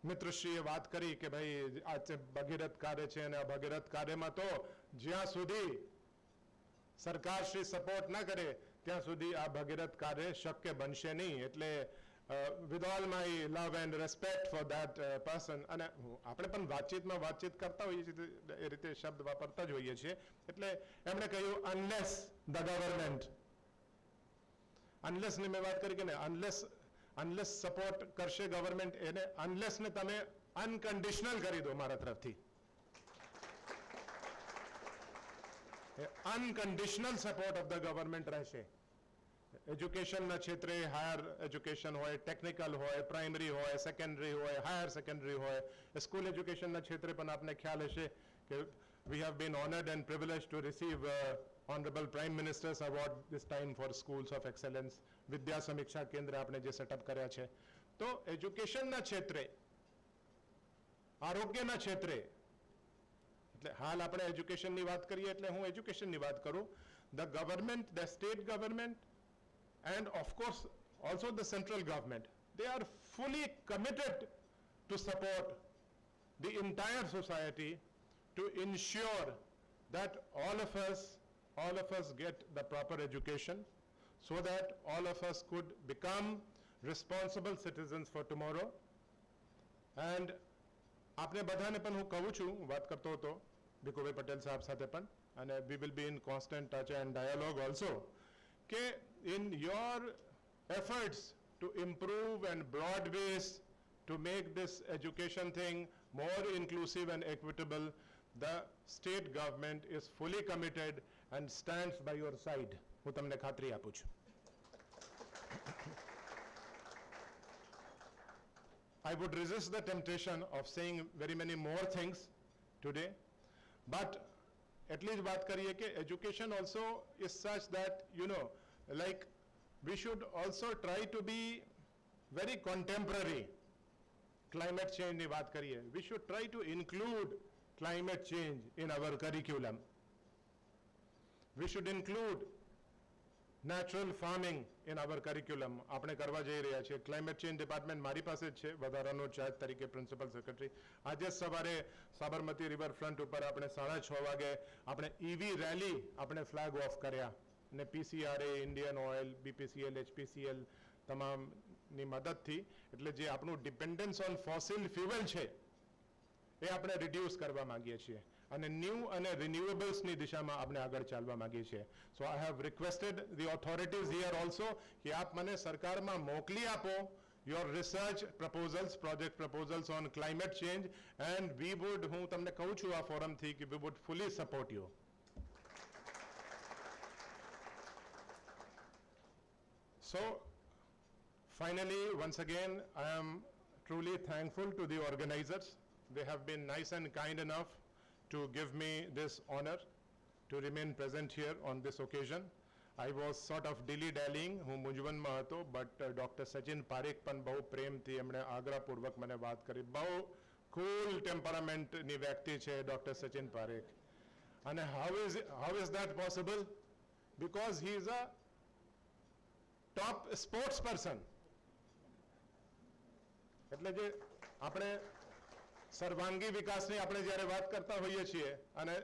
મિત્રશ્રીએ વાત કરી કે ભાઈ આ ભગીરથ કાર્ય છે અને આ ભગીરથ કાર્યમાં તો જ્યાં સુધી સરકારશ્રી સપોર્ટ ના કરે ત્યાં સુધી આ ભગીરથ કાર્ય શક્ય બનશે નહીં. એટલે with all my love and respect for that person, અને આપણે પણ વાતચીતમાં વાતચીત કરતા હોઈએ છીએ એ રીતે શબ્દ વાપરતા જ હોઈએ છીએ. એટલે એમણે કહ્યું unless the government, unless ની મેં વાત કરી કે ને unless સપોર્ટ કરશે ગવર્મેન્ટ, એને unless ને તમે અનકન્ડિશનલ કરી દો મારા તરફથી. Unconditional support of the government રહેશે. એજ્યુકેશનના ક્ષેત્રે હાયર એજ્યુકેશન હોય, ટેકનિકલ હોય, પ્રાઇમરી હોય, સેકન્ડરી હોય, હાયર સેકન્ડરી હોય, સ્કૂલ એજ્યુકેશનના ક્ષેત્રે પણ આપને ખ્યાલ હશે કે we have been honored and privileged to receive Honorable Prime Minister's Award this time for Schools of Excellence. વિદ્યા સમીક્ષા કેન્દ્ર આપણે જે સેટઅપ કર્યા છે. તો એજ્યુકેશનના ક્ષેત્રે, આરોગ્યના ક્ષેત્રે, એટલે હાલ આપણે એજ્યુકેશનની વાત કરીએ એટલે હું એજ્યુકેશનની વાત કરું the government, the state government, and of course also the central government, they are fully committed to support the entire society to ensure that all of us get the proper education so that all of us could become responsible citizens for tomorrow. And આપને બધાને પણ હું કહું છું, વાત કરતો હતો ભીખુભાઈ પટેલ સાહેબ સાથે પણ, અને we will be in constant touch and dialogue also, કે in your efforts to improve and broad base to make this education thing more inclusive and equitable, the state government is fully committed and stands by your side. હું તમને ખાતરી આપું છું. I would resist the temptation of saying very many more things today, but at least baat kariye ke education also is such that, you know, like we should also try to be very contemporary. Climate change ni baat kariye, we should try to include climate change in our curriculum. We should include natural farming in our curriculum. આપણે કરવા જઈ રહ્યા છીએ. Climate change department મારી પાસે જ છે, વધારાનો ચાર્જ તરીકે પ્રિન્સિપલ સેક્રેટરી. આજે સવારે સાબરમતી રિવરફ્રન્ટ ઉપર આપણે 6:30 વાગે આપણે ઈવી રેલી આપણે ફ્લેગ ઓફ કર્યા, અને PCRA, Indian oil, BPCL, HPCL તમામની મદદથી, એટલે જે આપણું ડિપેન્ડન્સ ઓન ફોસિલ ફ્યુઅલ છે એ આપણે રિડ્યુસ કરવા માંગીએ છીએ, અને ન્યૂ અને રિન્યુએબલ્સની દિશામાં આપણે આગળ ચાલવા માંગીએ છીએ. So I have requested the authorities here also કે આપ મને સરકારમાં મોકલી આપો your research proposals, project proposals on climate change, and we would, હું તમને કહું છું આ ફોરમથી કે we would fully support you. So finally, once again, I am truly thankful to the organizers. They have been nice and kind enough to give me this honor to remain present here on this occasion. I was sort of dilly-dallying, હું મૂંઝવણમાં હતો, but Dr. Sachin Parekh પણ બહુ પ્રેમથી એમણે આગ્રહપૂર્વક મને વાત કરી. બહુ cool ટેમ્પરામેન્ટની વ્યક્તિ છે Dr. Sachin Parekh. અને how is that possible? Because he is a top sports person. એટલે જે આપણે સર્વાંગી વિકાસની આપણે જ્યારે વાત કરતા હોઈએ છીએ અને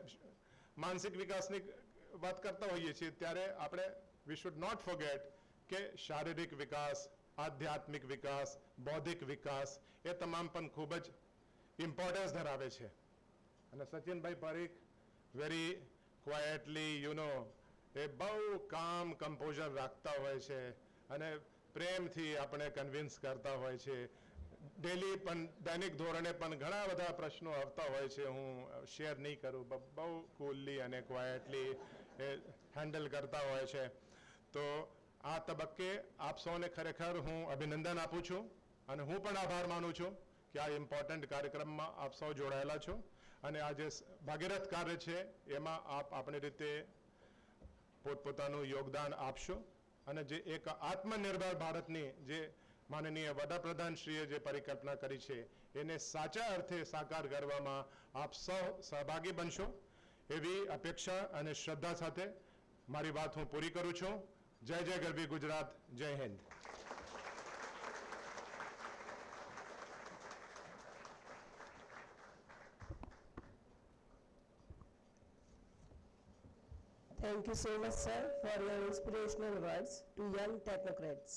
માનસિક વિકાસની વાત કરતા હોઈએ છીએ, ત્યારે આપણે we should not forget કે શારીરિક વિકાસ, આધ્યાત્મિક વિકાસ, બૌદ્ધિક વિકાસ એ તમામ પણ ખૂબ જ ઇમ્પોર્ટન્સ ધરાવે છે. અને સચિનભાઈ પારેખ વેરી ક્વાયટલી, યુ નો, એ બહુ કામ કમ્પોઝર રાખતા હોય છે અને પ્રેમથી આપણે કન્વિન્સ કરતા હોય છે. ડેલી પણ દૈનિક ધોરણે પણ ઘણા બધા પ્રશ્નો આવતા હોય છે, હું શેર નહીં કરું, બહુ કુલલી અને ક્વાયટલી એ હેન્ડલ કરતા હોય છે. તો આ તબક્કે આપ સૌને ખરેખર હું અભિનંદન આપું છું, અને હું પણ આભાર માનું છું કે આ ઇમ્પોર્ટન્ટ કાર્યક્રમમાં આપ સૌ જોડાયેલા છો, અને આ જે ભાગીરથ કાર્ય છે એમાં આપ આપણી રીતે પોતપોતાનું યોગદાન આપશો, અને જે એક આત્મનિર્ભર ભારતની જે માનનીય વડાપ્રધાનશ્રીએ જે પરિકલ્પના કરી છે એને સાચા અર્થે સાકાર કરવામાં આપ સૌ સહભાગી બનશો એવી અપેક્ષા અને શ્રદ્ધા સાથે મારી વાત હું પૂરી કરું છું. જય જય ગરવી ગુજરાત, જય Hind.
Thank you so much, sir, for your inspirational words to young technocrats.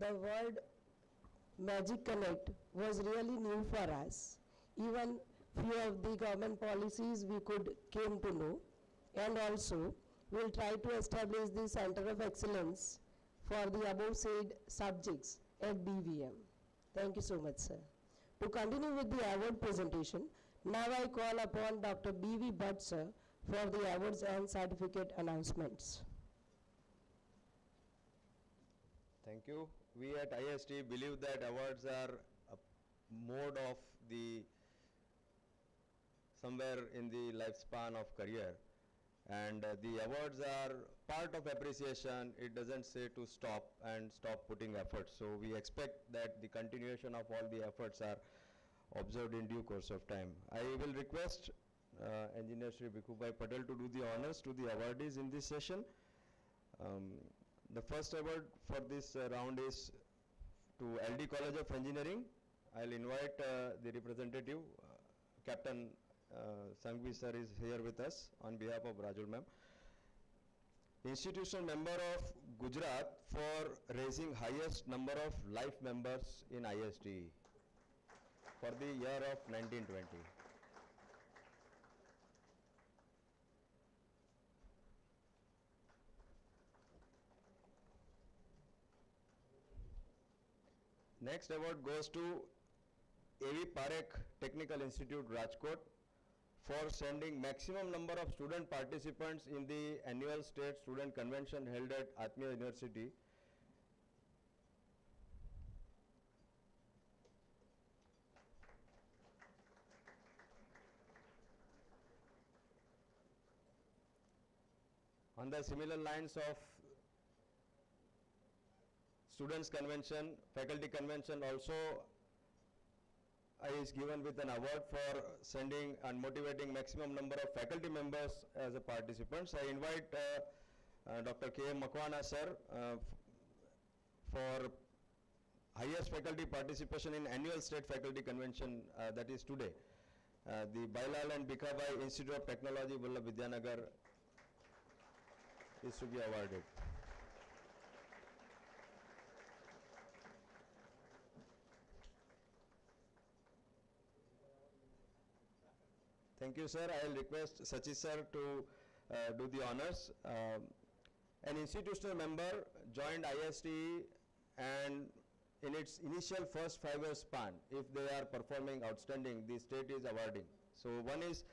The word Magic Connect was really new for us. Even few of the government policies we came to know, and also we'll try to establish the Center of Excellence for the above said subjects at BVM. Thank you so much, sir. To continue with the award presentation, now I call upon Dr. B.V. Bhatt, sir, for the awards and certificate announcements.
Thank you. We at IST believe that awards are a mode of the somewhere in the lifespan of career, and the awards are part of appreciation. It doesn't say to stop and stop putting efforts. So we expect that the continuation of all the efforts are observed in due course of time. I will request Engineer Shri Bhikhubai Patel to do the honors to the awardees in this session. The first award for this round is to LD College of Engineering. I'll invite the representative, Captain Sanghvi sir is here with us on behalf of Rajul ma'am. Institutional member of Gujarat for raising highest number of life members in ISTE for the year of 1920. Next award goes to A.V. Parekh Technical Institute, Rajkot, for sending maximum number of student participants in the annual state student convention held at Atmiya University. On the similar lines of students convention, faculty convention also is given with an award for sending and motivating maximum number of faculty members as a participants. I invite Dr. K.M. Makwana sir for highest faculty participation in annual state faculty convention that is today. The Bailal and Bikabai Institute of Technology, Vallabh Vidyanagar is to be awarded. Thank you, sir. I will request Sachit sir to do the honors. An institutional member joined ISTE and in its initial first 5 years span, if they are performing outstanding, the state is awarding. So one is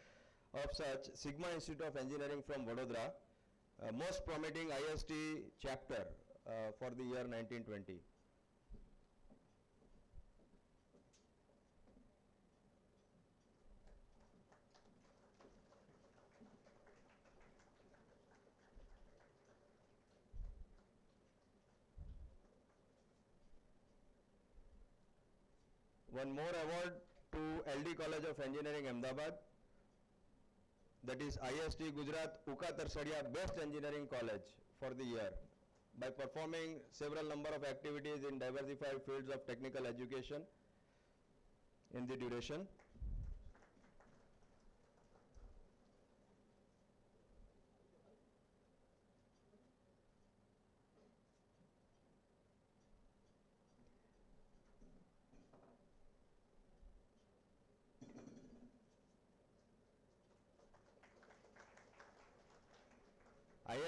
of such, Sigma Institute of Engineering from Vadodara, most promising ISTE chapter for the year 1920. One more award to LD College of Engineering, Ahmedabad, that is IST Gujarat Uka Tarsadia Best Engineering College for the year by performing several number of activities in diversified fields of technical education in the duration.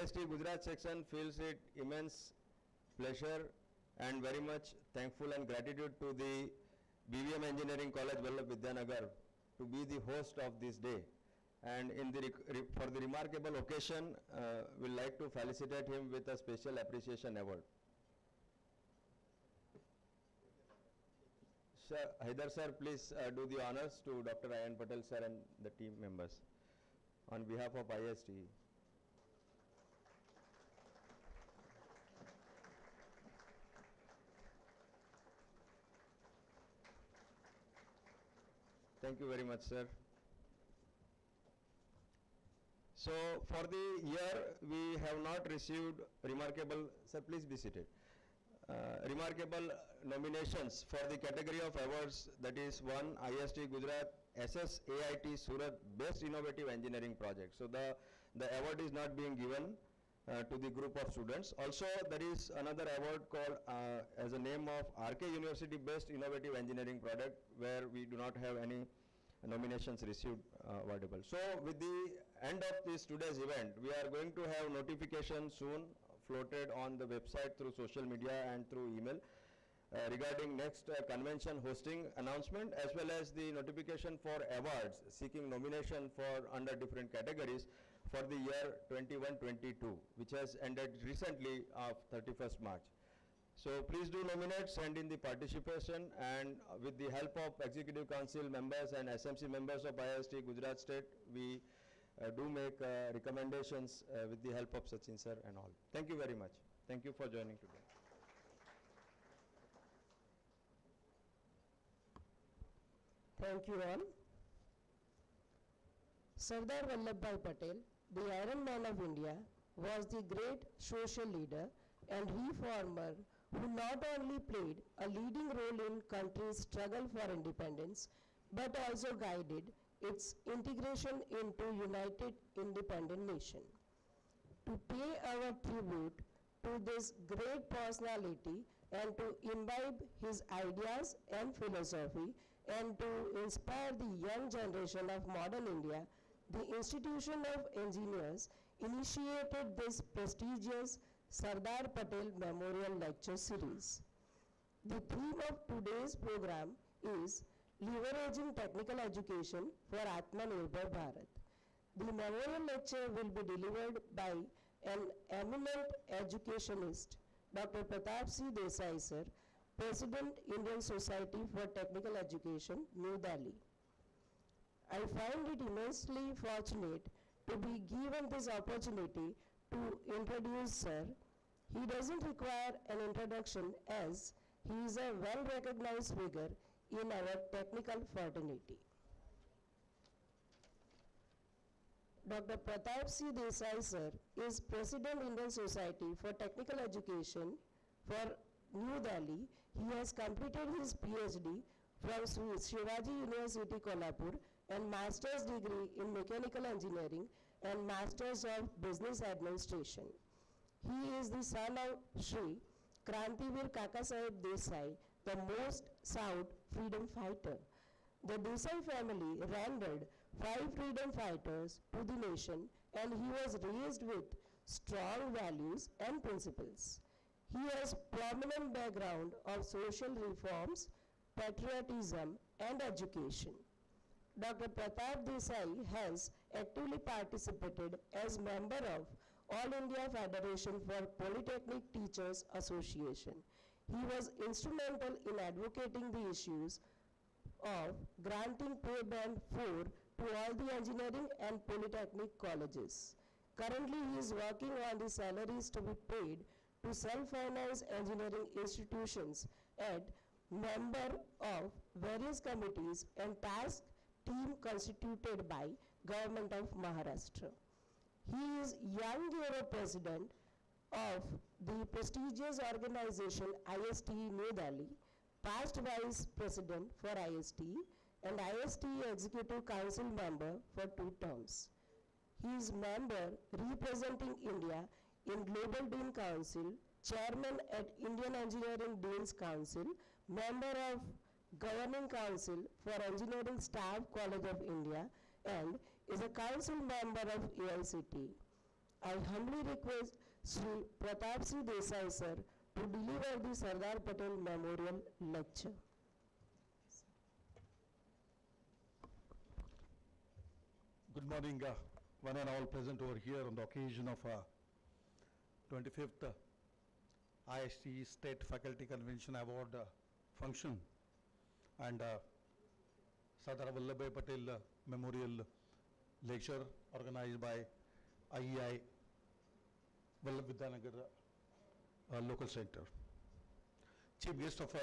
IST Gujarat section feels it immense pleasure and very much thankful and gratitude to the BVM Engineering College, Vallabh Vidyanagar, to be the host of this day. And in the for the remarkable occasion, we'd like to felicitate him with a special appreciation award. Sir, Haidar sir, please do the honors to Dr. Ayan Patel sir and the team members on behalf of ISTE. Thank you very much, sir. So, for the year, we have not received remarkable, sir, please be seated. Remarkable nominations for the category of awards, that is one IST Gujarat SSAIT Surat Best Innovative Engineering Project. So, the award is not being given to the group of students. Also, there is another award called as a name of RK University Best Innovative Engineering Product, where we do not have any nominations received awardable. So, with the end of this today's event, we are going to have notification soon floated on the website through social media and through email regarding next convention hosting announcement, as well as the notification for awards seeking nomination for under different categories for the year 21-22, which has ended recently of 31st March. So please do nominate, send in the participation, and with the help of Executive Council members and SMC members of IST Gujarat State, we do make recommendations with the help of Sachin sir and all. Thank you very much. Thank you for joining today.
Thank you all. Sardar Vallabh Patel, the Iron Man of India, was the great social leader and reformer who not only played a leading role in country's struggle for independence, but also guided its integration into united independent nation. To pay our tribute to this great personality and to imbibe his ideas and philosophy and to inspire the young generation of modern India, the Institution of Engineers initiated this prestigious Sardar Patel Memorial Lecture Series. The theme of today's program is Leveraging Technical Education for Atmanirbhar Bharat. The memorial lecture will be delivered by an eminent educationist, Dr. Pratap Desai, sir, President, Indian Society for Technical Education, New Delhi. I find it immensely fortunate to be given this opportunity to introduce sir. He doesn't require an introduction as he is a well-recognized figure in our technical fraternity. Dr. Pratap Desai sir is President Indian Society for Technical Education for New Delhi. He has completed his PhD from Shivaji University, Kolhapur and Master's degree in Mechanical Engineering and Masters of Business Administration. He is the son of Shri Krantivir Kakasaheb Desai, the most sought freedom fighter. The Desai family rendered 5 freedom fighters to the nation and he was raised with strong values and principles. He has prominent background of social reforms, patriotism and education. Dr. Pratap Desai has actively participated as member of All India Federation for Polytechnic Teachers Association. He was instrumental in advocating the issues of granting pay band 4 to all the engineering and polytechnic colleges. Currently, he is working on the salaries to be paid to self-finance engineering institutions and member of various committees and task team constituted by Government of Maharashtra. He is Young Hero President of the prestigious organization ISTE New Delhi, past Vice President for ISTE and ISTE Executive Council member for 2 terms. He is member representing India in Global Dean Council, Chairman at Indian Engineering Deans Council, member of Governing Council for Engineering Staff College of India and is a council member of AICT. I humbly request Sri Pratap Desai sir to deliver the Sardar Patel Memorial Lecture.
Good morning, one and all present over here on the occasion of 25th ISTE State Faculty Convention Award function and Sardar Vallabh Patel Memorial Lecture organized by IEI Vallabh Vidyanagar Local Center. Chief guest of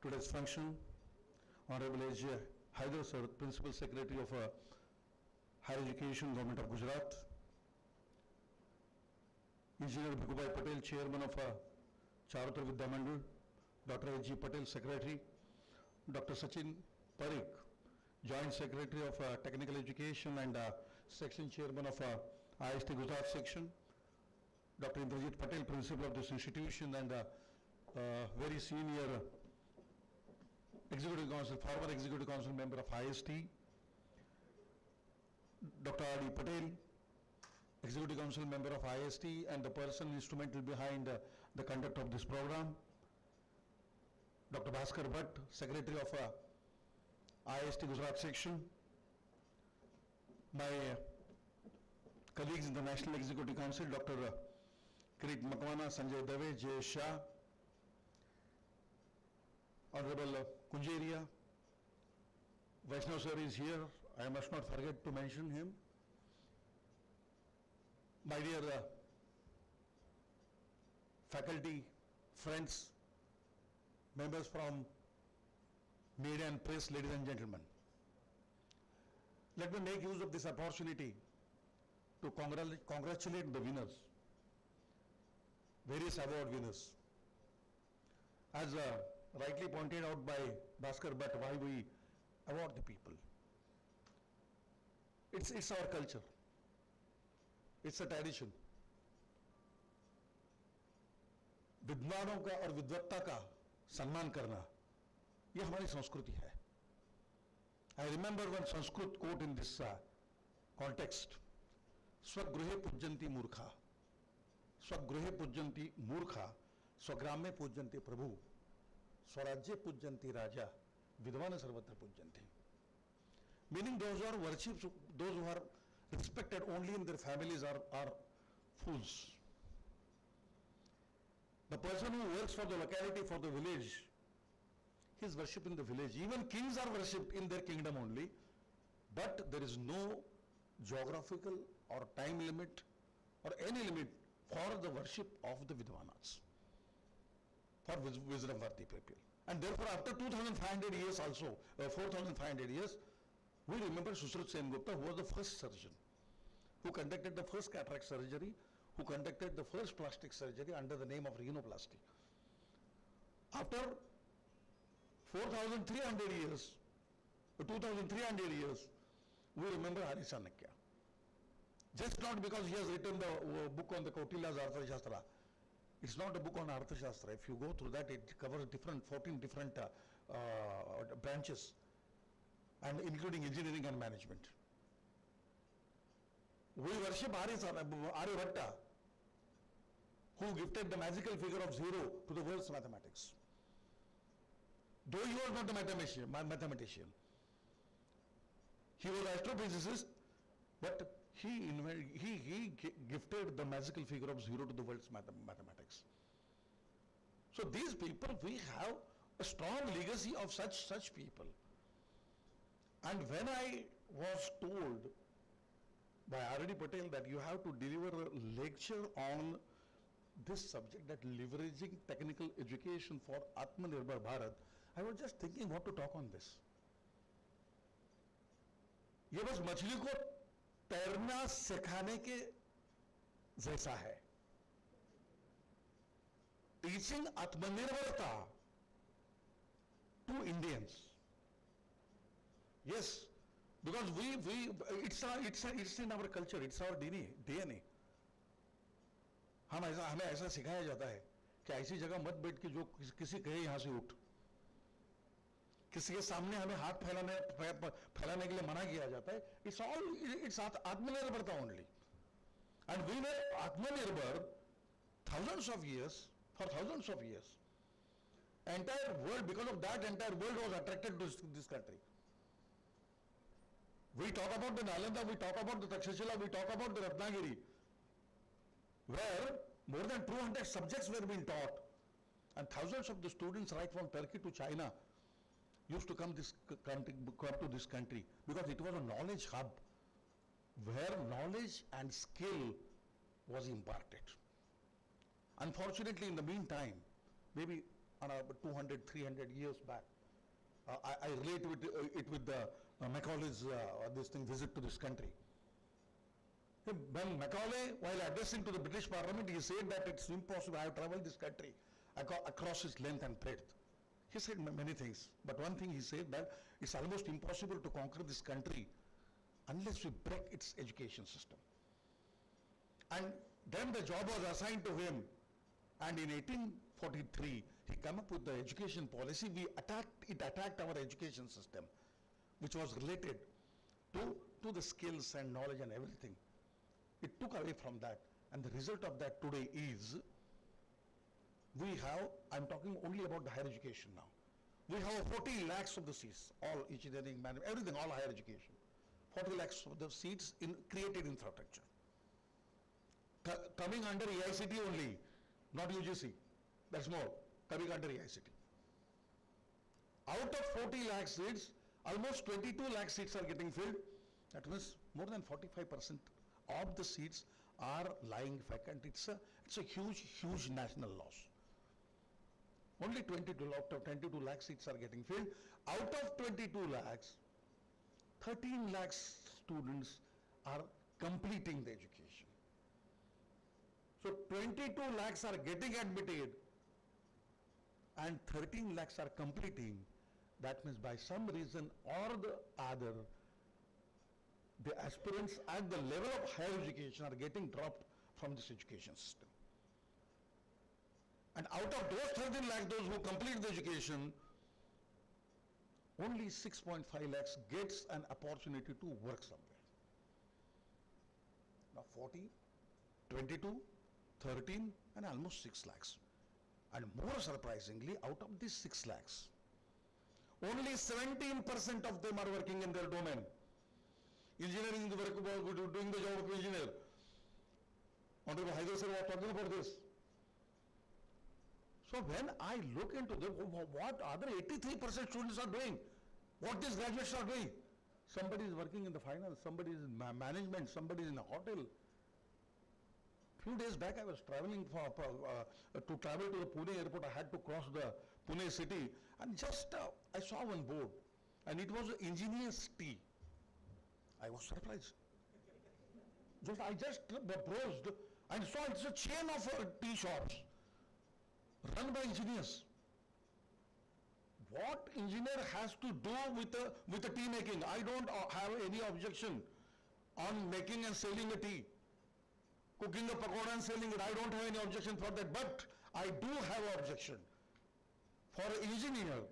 today's function, Honorable H.J. Haider sir, Principal Secretary of Higher Education, Government of Gujarat. Engineer Bhikubai Patel, Chairman of Charutar Vidya Mandal. Dr. H.G. Patel, Secretary. Dr. Sachin Parikh, Joint Secretary of Technical Education and Section Chairman of IST Gujarat Section. Dr. Indrajit Patel, Principal of this institution and very senior Executive Council, former Executive Council member of IST. Dr. R.D. Patel, Executive Council member of IST and the person instrumental behind the conduct of this program. Dr. Bhaskar Bhatt, Secretary of IST Gujarat Section. My colleagues in the National Executive Council, Dr. Kirit Makwana, Sanjay Dave, J. Shah, Honorable Kunjeria. Vaishnav sir is here. I must not forget to mention him. My dear faculty, friends, members from media and press, ladies and gentlemen. let me make use of this opportunity to congratulate the winners, various award winners. As rightly pointed out by Bhaskar Bhatt, why we award the people. It's our culture. It's a tradition. विद्वानों का और विद्वत्ता का सम्मान करना ये हमारी संस्कृति है. I remember one Sanskrit quote in this context. स्वगृहे पूज्यन्ति मूर्खा, स्वगृहे पूज्यन्ति मूर्खा, स्वग्रामे पूज्यन्ति प्रभु, स्वराज्ये पूज्यन्ति राजा, विद्वान सर्वत्र पूज्यन्ति. Meaning those who are worshipped, those who are respected only in their families are fools. The person who works for the locality, for the village, he is worshipped in the village. Even kings are worshipped in their kingdom only, but there is no geographical or time limit or any limit for the worship of the Vidwanas, for wisdom-worthy people. And therefore, after 2,500 years also, 4,500 years, we remember Sushrut Sengupta, who was the first surgeon, who conducted the first cataract surgery, who conducted the first plastic surgery under the name of rhinoplasty. After 4,300 years, 2,300 years, we remember Hari Chanakya. Just not because he has written the book on the Kautilya's Arthashastra. It's not a book on Arthashastra. If you go through that, it covers 14 different branches, and including engineering and management. We worship Aryabhatta, who gifted the magical figure of zero to the world's mathematics. Though he was not a mathematician, he was an astrophysicist, but he gifted the magical figure of zero to the world's mathematics. So these people, we have a strong legacy of such people. And when I was told by R.D. Patel that you have to deliver a lecture on this subject, that leveraging technical education for Atmanirbhar Bharat, I was just thinking what to talk on this. ये बस मछली को तैरना सिखाने के जैसा है. Teaching Atmanirbharta to Indians. Yes, because it's in our culture, it's our DNA. हमें ऐसा सिखाया जाता है कि ऐसी जगह मत बैठ के जो किसी कहे यहाँ से उठ, किसी के सामने हमें हाथ फैलाने के लिए मना किया जाता है. It's Atmanirbharta only. And we were Atmanirbhar thousands of years, for thousands of years. Entire world, because of that, entire world was attracted to this country. We talk about the Nalanda, we talk about the Takshashila, we talk about the Ratnagiri, where more than 200 subjects were being taught, and thousands of the students right from Turkey to China used to come to this country because it was a knowledge hub where knowledge and skill was imparted. Unfortunately, in the meantime, maybe around 200, 300 years back, I relate it with the Macaulay's visit to this country. When Macaulay, while addressing to the British Parliament, he said that it's impossible. I have traveled this country across its length and breadth. He said many things, but one thing he said that it's almost impossible to conquer this country unless we break its education system. And then the job was assigned to him, and in 1843, he came up with the education policy. It attacked our education system, which was related to the skills and knowledge and everything. It took away from that, and the result of that today is, we have, I'm talking only about the higher education now. We have 40 lakhs of the seats, all engineering, management, everything, all higher education. 40 lakhs of the seats in created infrastructure. Coming under EICT only, not UGC, that's more, coming under EICT. Out of 40 lakh seats, almost 22 lakh seats are getting filled. That means more than 45% of the seats are lying vacant. It's a huge national loss. Only 22 lakh seats are getting filled. Out of 22 lakhs, 13 lakhs students are completing the education. So 22 lakhs are getting admitted and 13 lakhs are completing. That means by some reason or the other, the aspirants at the level of higher education are getting dropped from this education system. And out of those 13 lakhs, those who complete the education, only 6.5 lakhs gets an opportunity to work somewhere. Now 40, 22, 13 and almost 6 lakhs. And more surprisingly, out of these 6 lakhs, only 17% of them are working in their domain. Engineering is the work about doing the job of engineer. Honorable Haider sir was talking about this. So when I look into what other 83% students are doing, what these graduates are doing, somebody is working in the finance, somebody is in management, somebody is in a hotel. Few days back I was traveling to travel to the Pune airport. I had to cross the Pune city and just I saw one board and it was engineer's tea. I was surprised. I just browsed and saw it's a chain of tea shops run by engineers. What engineer has to do with the tea making? I don't have any objection on making and selling a tea. Cooking a pakoda and selling it, I don't have any objection for that. But I do have an objection for an engineer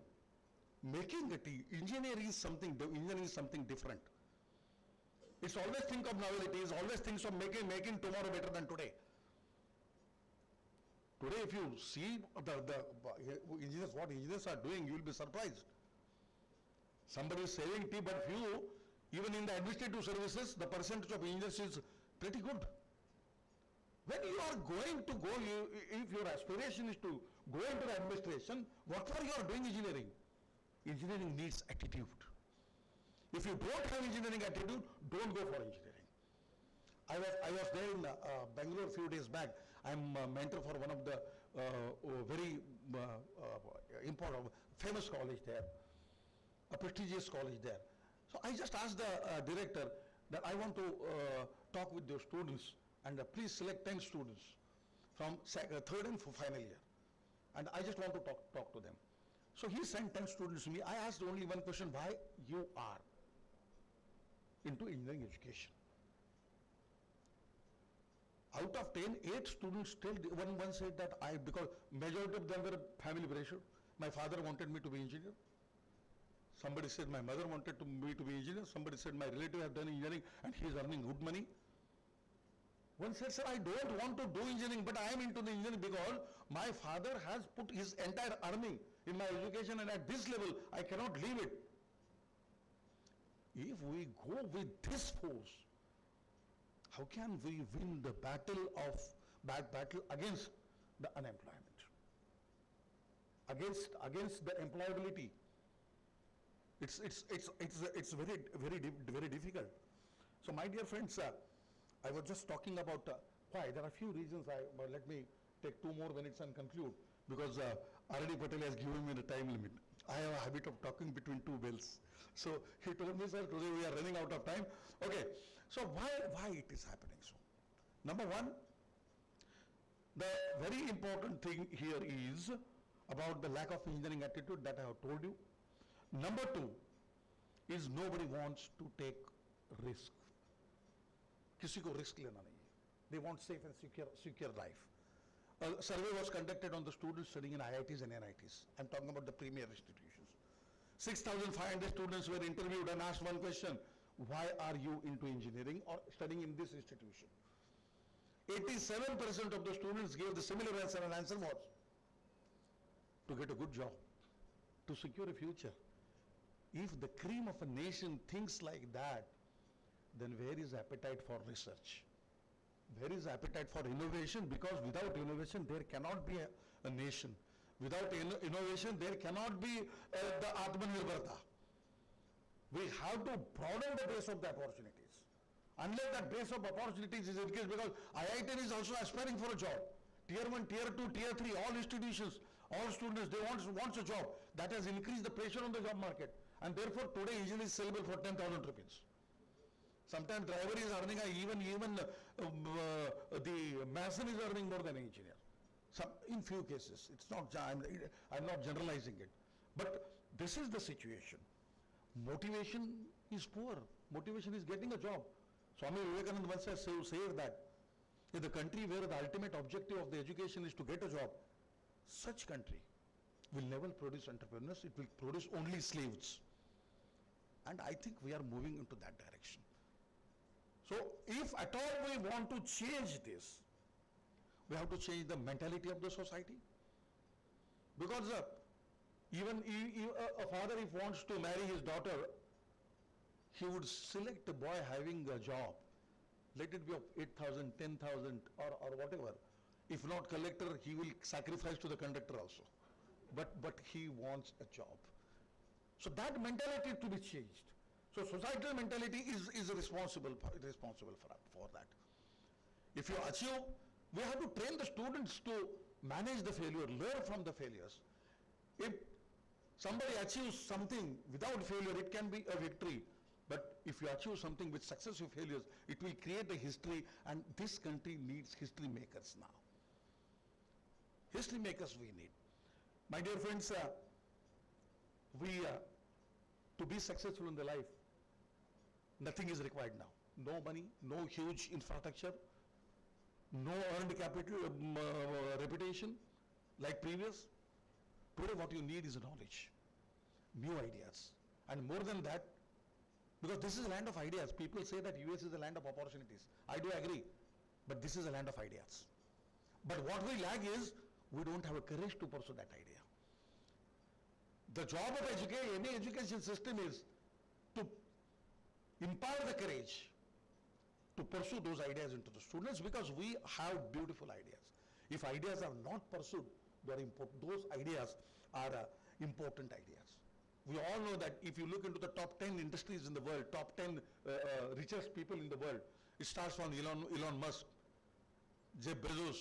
making a tea. Engineering is something different. It's always think of novelties, always thinks of making tomorrow better than today. Today, if you see what engineers are doing, you will be surprised. Somebody is selling tea, but few, even in the administrative services, the percentage of engineers is pretty good. When you are going to go, if your aspiration is to go into the administration, whatever you are doing engineering, engineering needs attitude. If you don't have engineering attitude, don't go for engineering. I was there in Bangalore a few days back. I'm a mentor for one of the very important, famous college there, a prestigious college there. So I just asked the director that I want to talk with your students and please select 10 students from third and final year. And I just want to talk to them. So he sent 10 students to me. I asked only one question, why you are into engineering education? Out of 10, 8 students still, one said that because majority of them were family pressure. My father wanted me to be engineer. Somebody said my mother wanted me to be engineer. Somebody said my relative has done engineering and he is earning good money. One said, sir, I don't want to do engineering, but I am into the engineering because my father has put his entire earning in my education and at this level, I cannot leave it. If we go with this force, how can we win the battle against the unemployment, against the employability? It's very difficult. So my dear friends, I was just talking about why. There are a few reasons, but let me take 2 more minutes and conclude because R.D. Patel has given me the time limit. I have a habit of talking between 2 bells. So he told me, sir, today we are running out of time. Okay, so why it is happening so? Number 1, the very important thing here is about the lack of engineering attitude that I have told you. Number 2 is nobody wants to take risk. किसी को risk लेना नहीं है. They want safe and secure life. A survey was conducted on the students studying in IITs and NITs. I'm talking about the premier institutions. 6,500 students were interviewed and asked one question: why are you into engineering or studying in this institution? 87% of the students gave the similar answer, and answer was to get a good job, to secure a future. If the cream of a nation thinks like that, then where is appetite for research? Where is appetite for innovation? Because without innovation, there cannot be a nation. Without innovation, there cannot be the Atmanirbharta. We have to broaden the base of the opportunities. Unless that base of opportunities is increased, because IIT is also aspiring for a job. Tier 1, Tier 2, Tier 3, all institutions, all students, they want a job. That has increased the pressure on the job market. And therefore today engineer is sellable for 10,000 rupees. Sometimes driver is earning, the mason is earning more than an engineer. In few cases, it's not, I'm not generalizing it. But this is the situation. Motivation is poor. Motivation is getting a job. Swami Vivekananda once said that in the country where the ultimate objective of the education is to get a job, such country will never produce entrepreneurs, it will produce only slaves. And I think we are moving into that direction. So if at all we want to change this, we have to change the mentality of the society. Because even a father, if wants to marry his daughter, he would select a boy having a job. Let it be of 8,000, 10,000 or whatever. If not collector, he will sacrifice to the conductor also. But he wants a job. So that mentality to be changed. So societal mentality is responsible for that. If you achieve, we have to train the students to manage the failure, learn from the failures. If somebody achieves something without failure, it can be a victory. But if you achieve something with successive failures, it will create a history, and this country needs history makers now. History makers we need. My dear friends, to be successful in the life, nothing is required now. No money, no huge infrastructure, no earned capital, reputation like previous. Today what you need is knowledge, new ideas, and more than that, because this is a land of ideas. People say that US is a land of opportunities. I do agree, but this is a land of ideas. But what we lack is, we don't have a courage to pursue that idea. The job of any education system is to impart the courage to pursue those ideas into the students, because we have beautiful ideas. If ideas are not pursued, those ideas are important ideas. We all know that if you look into the top 10 industries in the world, top 10 richest people in the world, it starts from Elon Musk, Jeff Bezos,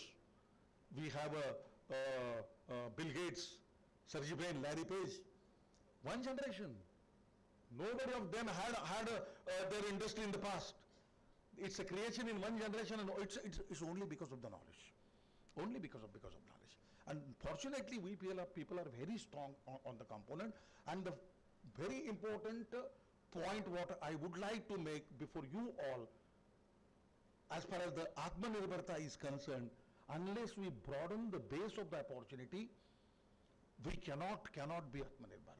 we have Bill Gates, Sergey Brin, Larry Page. One generation. Nobody of them had their industry in the past. It's a creation in one generation, and it's only because of the knowledge. Only because of knowledge. And fortunately, we people are very strong on the component. And the very important point what I would like to make before you all, as far as the Atmanirbharta is concerned, unless we broaden the base of the opportunity, we cannot be Atmanirbhar.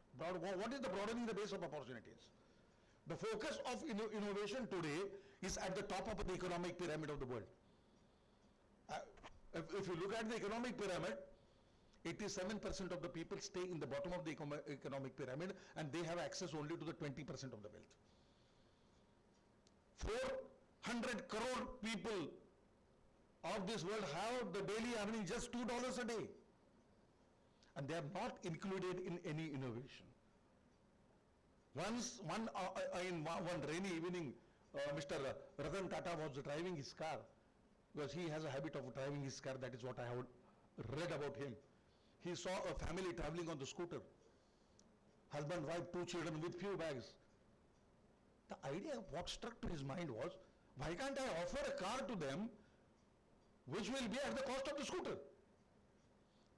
What is the broadening the base of opportunities? The focus of innovation today is at the top of the economic pyramid of the world. If you look at the economic pyramid, 87% of the people stay in the bottom of the economic pyramid, and they have access only to the 20% of the wealth. 400 crore people of this world have the daily earning just $2 a day, and they are not included in any innovation. Once, one rainy evening, Mr. Ratan Tata was driving his car, because he has a habit of driving his car. That is what I have read about him. He saw a family traveling on the scooter, husband, wife, 2 children with few bags. The idea of what struck to his mind was, why can't I offer a car to them which will be at the cost of the scooter?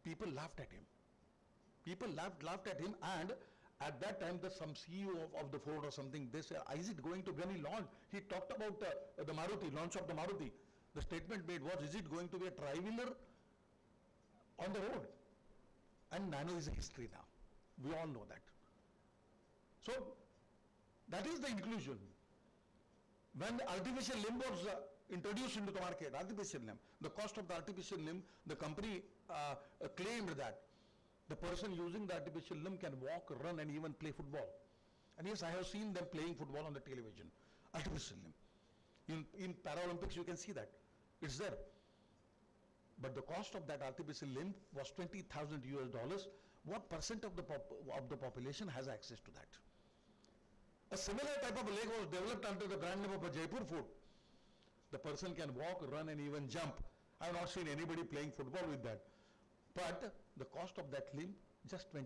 People laughed at him. People laughed at him, and at that time some CEO of the Ford or something, they said, is it going to be, when he launched, he talked about the Maruti, launch of the Maruti. The statement made was, is it going to be a tri-wheeler on the road? And nano is a history now. We all know that. So that is the inclusion. When the artificial limb was introduced into the market, artificial limb, the cost of the artificial limb, the company claimed that the person using the artificial limb can walk, run, and even play football. And yes, I have seen them playing football on the television. Artificial limb. In Paralympics, you can see that. It's there. But the cost of that artificial limb was $20,000 US. What percent of the population has access to that? A similar type of leg was developed under the brand name of a Jaipur food. The person can walk, run, and even jump. I have not seen anybody playing football with that. But the cost of that limb, just $20.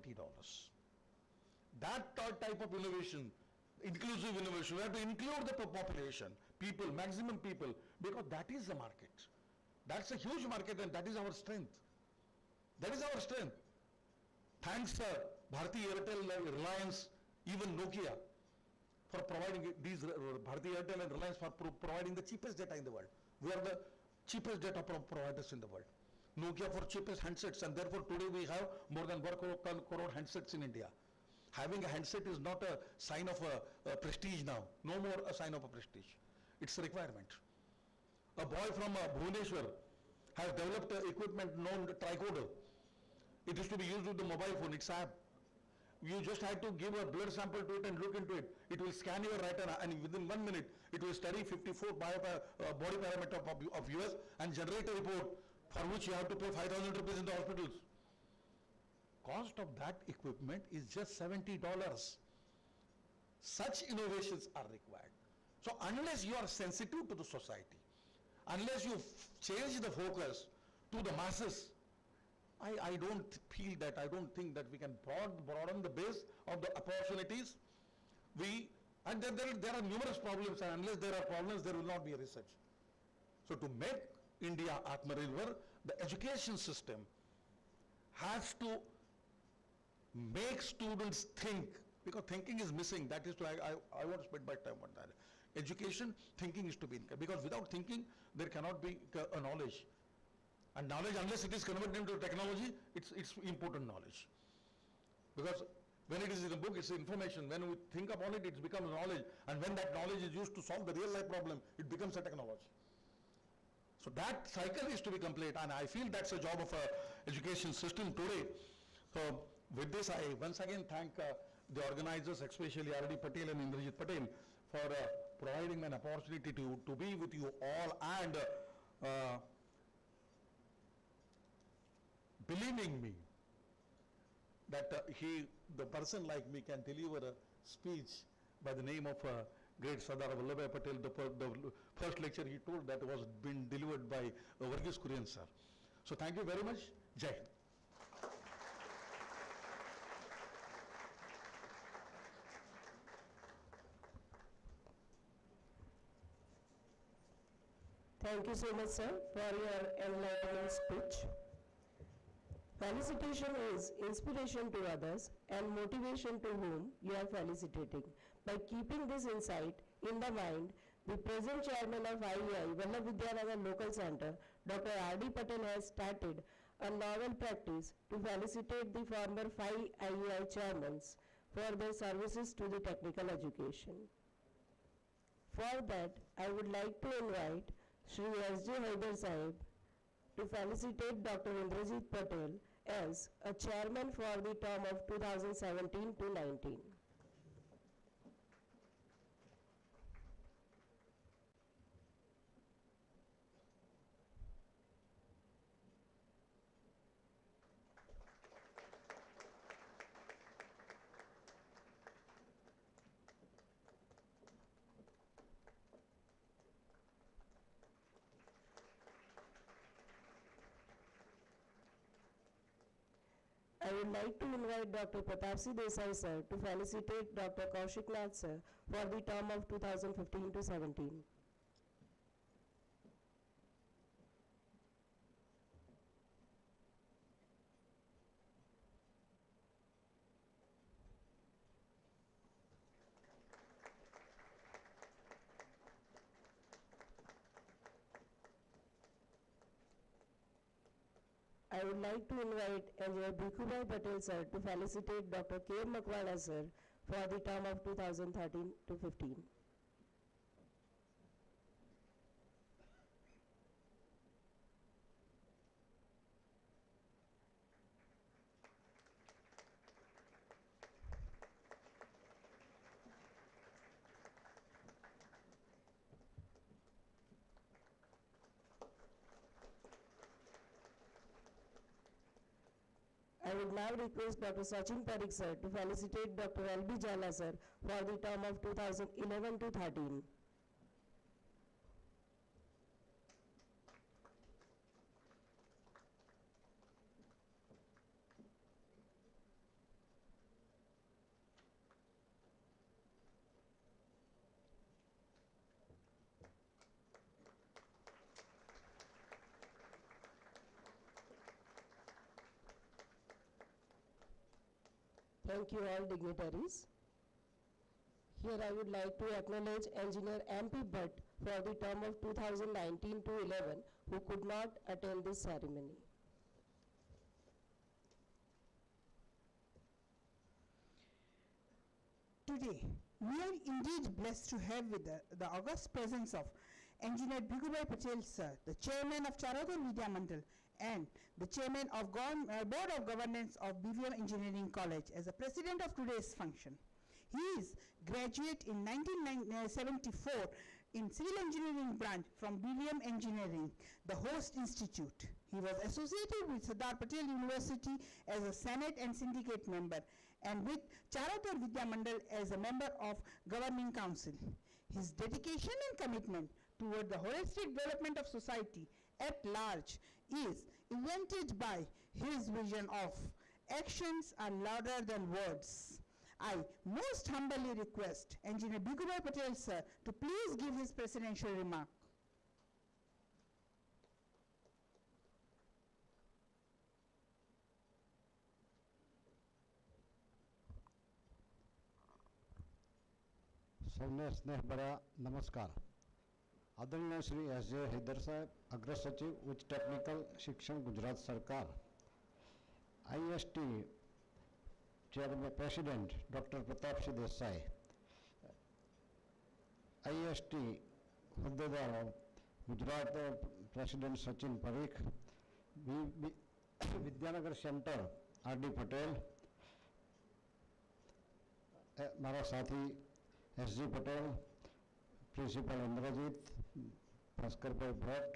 That type of innovation, inclusive innovation, we have to include the population, people, maximum people, because that is the market. That's a huge market and that is our strength. That is our strength. Thanks Bharti Airtel, Reliance, even Nokia for providing these, Bharti Airtel and Reliance for providing the cheapest data in the world. We are the cheapest data providers in the world. Nokia for cheapest handsets, and therefore today we have more than 1 crore handsets in India. Having a handset is not a sign of a prestige now, no more a sign of a prestige. It's a requirement. A boy from Bhubaneswar has developed equipment known tricoder. It is to be used with the mobile phone, it's app. You just have to give a blood sample to it and look into it. It will scan your retina and within 1 minute, it will study 54 body parameter of US and generate a report for which you have to pay 5,000 rupees in the hospitals. Cost of that equipment is just $70. Such innovations are required. So unless you are sensitive to the society, unless you change the focus to the masses, I don't feel that, I don't think that we can broaden the base of the opportunities. And there are numerous problems, and unless there are problems, there will not be a research. So to make India Atmanirbhar, the education system has to make students think, because thinking is missing. That is why I want to spend my time on that. Education, thinking is to be, because without thinking, there cannot be a knowledge. And knowledge, unless it is converted into technology, it's important knowledge. Because when it is in a book, it's information. When we think upon it, it becomes knowledge. And when that knowledge is used to solve the real life problem, it becomes a technology. So that cycle is to be complete, and I feel that's a job of a education system today. So with this, I once again thank the organizers, especially R.D. Patel and Indrajit Patel, for providing an opportunity to be with you all and believing me that the person like me can deliver a speech by the name of great SARDAR Vallabh Patel. The first lecture he told that was been delivered by Varghese Kurian sir. So thank you very much. Jai Hind.
Thank you so much, sir, for your enlightening speech. Felicitation is inspiration to others and motivation to whom you are felicitating. By keeping this insight in the mind, the present chairman of IEI, Vallabh Vidyanagar Local Center, Dr. R.D. Patel has started a novel practice to felicitate the former 5 IEI chairmen for their services to the technical education. For that, I would like to invite Shri S.J. Haider Sahib to felicitate Dr. Indrajit Patel as a chairman for the term of 2017 to 19. I would like to invite Dr. Pratap Desai sir to felicitate Dr. Kaushik Nath sir for the term of 2015 to 17. I would like to invite Engineer Bhikubai Patel sir to felicitate Dr. K. Makwana sir for the term of 2013 to 15. I would now request Dr. Sachin Parikh sir to felicitate Dr. L.B. Jala sir for the term of 2011 to 13. Thank you all dignitaries. Here I would like to acknowledge Engineer MP Bhatt for the term of 2019 to 11 who could not attend this ceremony.
Today, we are indeed blessed to have with the august presence of Engineer Bhigubai Patel sir, the chairman of Charotar Vidyamandal and the chairman of Board of Governance of BVM Engineering College as the president of today's function. He is graduate in 1974 in Civil Engineering branch from BVM Engineering, the host institute. He was associated with SARDAR Patel University as a Senate and Syndicate member and with Charotar Vidyamandal as a member of Governing Council. His dedication and commitment toward the holistic development of society at large is evidenced by his vision of actions are louder than words. I most humbly request Engineer Bhigubai Patel sir to please give his presidential remark.
સૌને સ્નેહભર્યા નમસ્કાર. આદરણીય શ્રી એસ.જે. હૈદર સાહેબ, અગ્ર સચિવ ઉચ્ચ technical શિક્ષણ ગુજરાત સરકાર, IST chairman president doctor Pratapsinh Desai, IST હોદ્દેદારો Gujarat president Sachin Parikh, Vidyanagar centre R D. Patel, મારા સાથી એસ.જી. પટેલ, પ્રિન્સિપાલ ઇન્દ્રજીત, ભાસ્કરભાઈ ભટ્ટ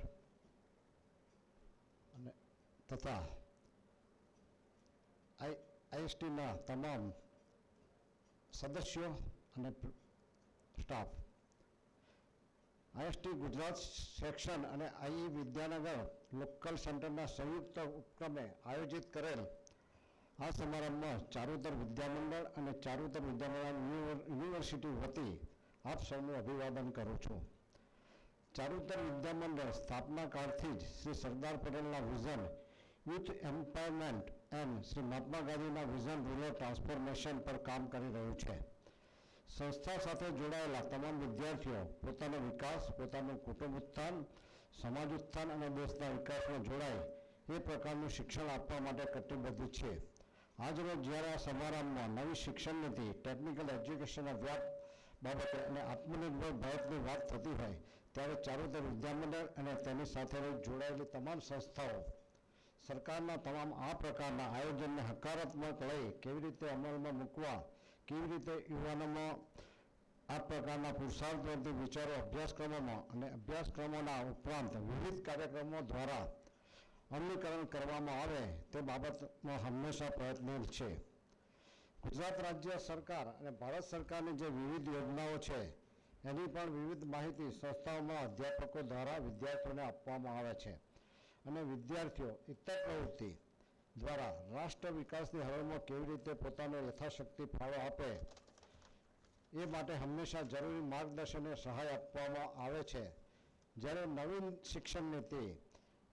અને તથા આઈએસટીના તમામ સદસ્યો અને સ્ટાફ. આઈએસટી ગુજરાત સેક્શન અને આઈ વિદ્યાનગર લોકલ સેન્ટરના સંયુક્ત ઉપક્રમે આયોજિત કરેલ આ સમારંભમાં ચારુતર વિદ્યામંડળ અને ચારુતર વિદ્યામંડળ યુનિવર્સિટી વતી આપ સૌનું અભિવાદન કરું છું. ચારુતર વિદ્યામંડળ સ્થાપના કાળથી જ શ્રી સરદાર પટેલના vision youth empowerment and Shri Mahatma ગાંધીના વિઝન રૂરલ ટ્રાન્સફોર્મેશન પર કામ કરી રહ્યું છે. સંસ્થા સાથે જોડાયેલા તમામ વિદ્યાર્થીઓ પોતાનો વિકાસ, પોતાનું કુટુંબ ઉત્થાન, સમાજ ઉત્થાન અને દેશના વિકાસમાં જોડાય એ પ્રકારનું શિક્ષણ આપવા માટે કટિબદ્ધ છે. આજરોજ જ્યારે આ સમારંભમાં નવી શિક્ષણ નીતિ, ટેકનિકલ એજ્યુકેશનના વ્યાપ બાબતે અને આત્મનિર્ભર ભારતની વાત થતી હોય ત્યારે ચારુતર વિદ્યામંડળ અને તેની સાથે જોડાયેલી તમામ સંસ્થાઓ સરકારના તમામ આ પ્રકારના આયોજનને હકારાત્મક લઈ કેવી રીતે અમલમાં મૂકવા, કેવી રીતે યુવાનોમાં આ પ્રકારના પુરુષાર્થવર્તી વિચારો અભ્યાસક્રમોમાં અને અભ્યાસક્રમોના ઉપરાંત વિવિધ કાર્યક્રમો દ્વારા અમલીકરણ કરવામાં આવે તે બાબતમાં હંમેશા પ્રયત્નશીલ છે. ગુજરાત રાજ્ય સરકાર અને ભારત સરકારની જે વિવિધ યોજનાઓ છે એની પણ વિવિધ માહિતી સંસ્થાઓમાં અધ્યાપકો દ્વારા વિદ્યાર્થીઓને આપવામાં આવે છે અને વિદ્યાર્થીઓ ઇતર પ્રવૃત્તિ દ્વારા રાષ્ટ્ર વિકાસની હરોળમાં કેવી રીતે પોતાનો યથાશક્તિ ફાળો આપે એ માટે હંમેશા જરૂરી માર્ગદર્શન અને સહાય આપવામાં આવે છે. જ્યારે નવીન શિક્ષણ નીતિ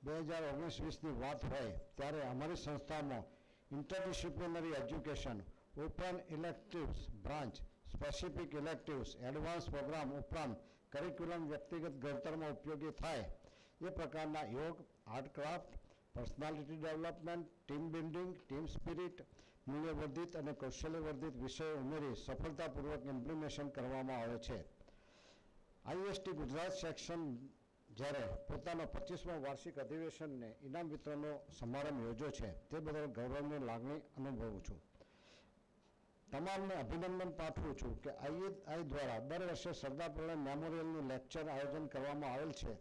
2019-20ની વાત હોય ત્યારે અમારી સંસ્થામાં interdisciplinary education, open electives branch, specific electives, advance programme ઉપરાંત કરિક્યુલમ વ્યક્તિગત ઘડતરમાં ઉપયોગી થાય એ પ્રકારના yoga, art craft, personality development, team building, team spirit, મૂલ્યવર્ધિત અને કૌશલ્યવર્ધિત વિષયો ઉમેરી સફળતાપૂર્વક ઇમ્પ્લિમેશન કરવામાં આવે છે. આઈએસટી ગુજરાત સેક્શન જ્યારે પોતાના 25મા વાર્ષિક અધિવેશનને ઇનામ વિતરણનો સમારંભ યોજ્યો છે તે બદલ ગૌરવની લાગણી અનુભવું છું. તમામને અભિનંદન પાઠવું છું કે આઈ દ્વારા દર વર્ષે સરદાર પટેલ મેમોરિયલનું લેક્ચર આયોજન કરવામાં આવેલ છે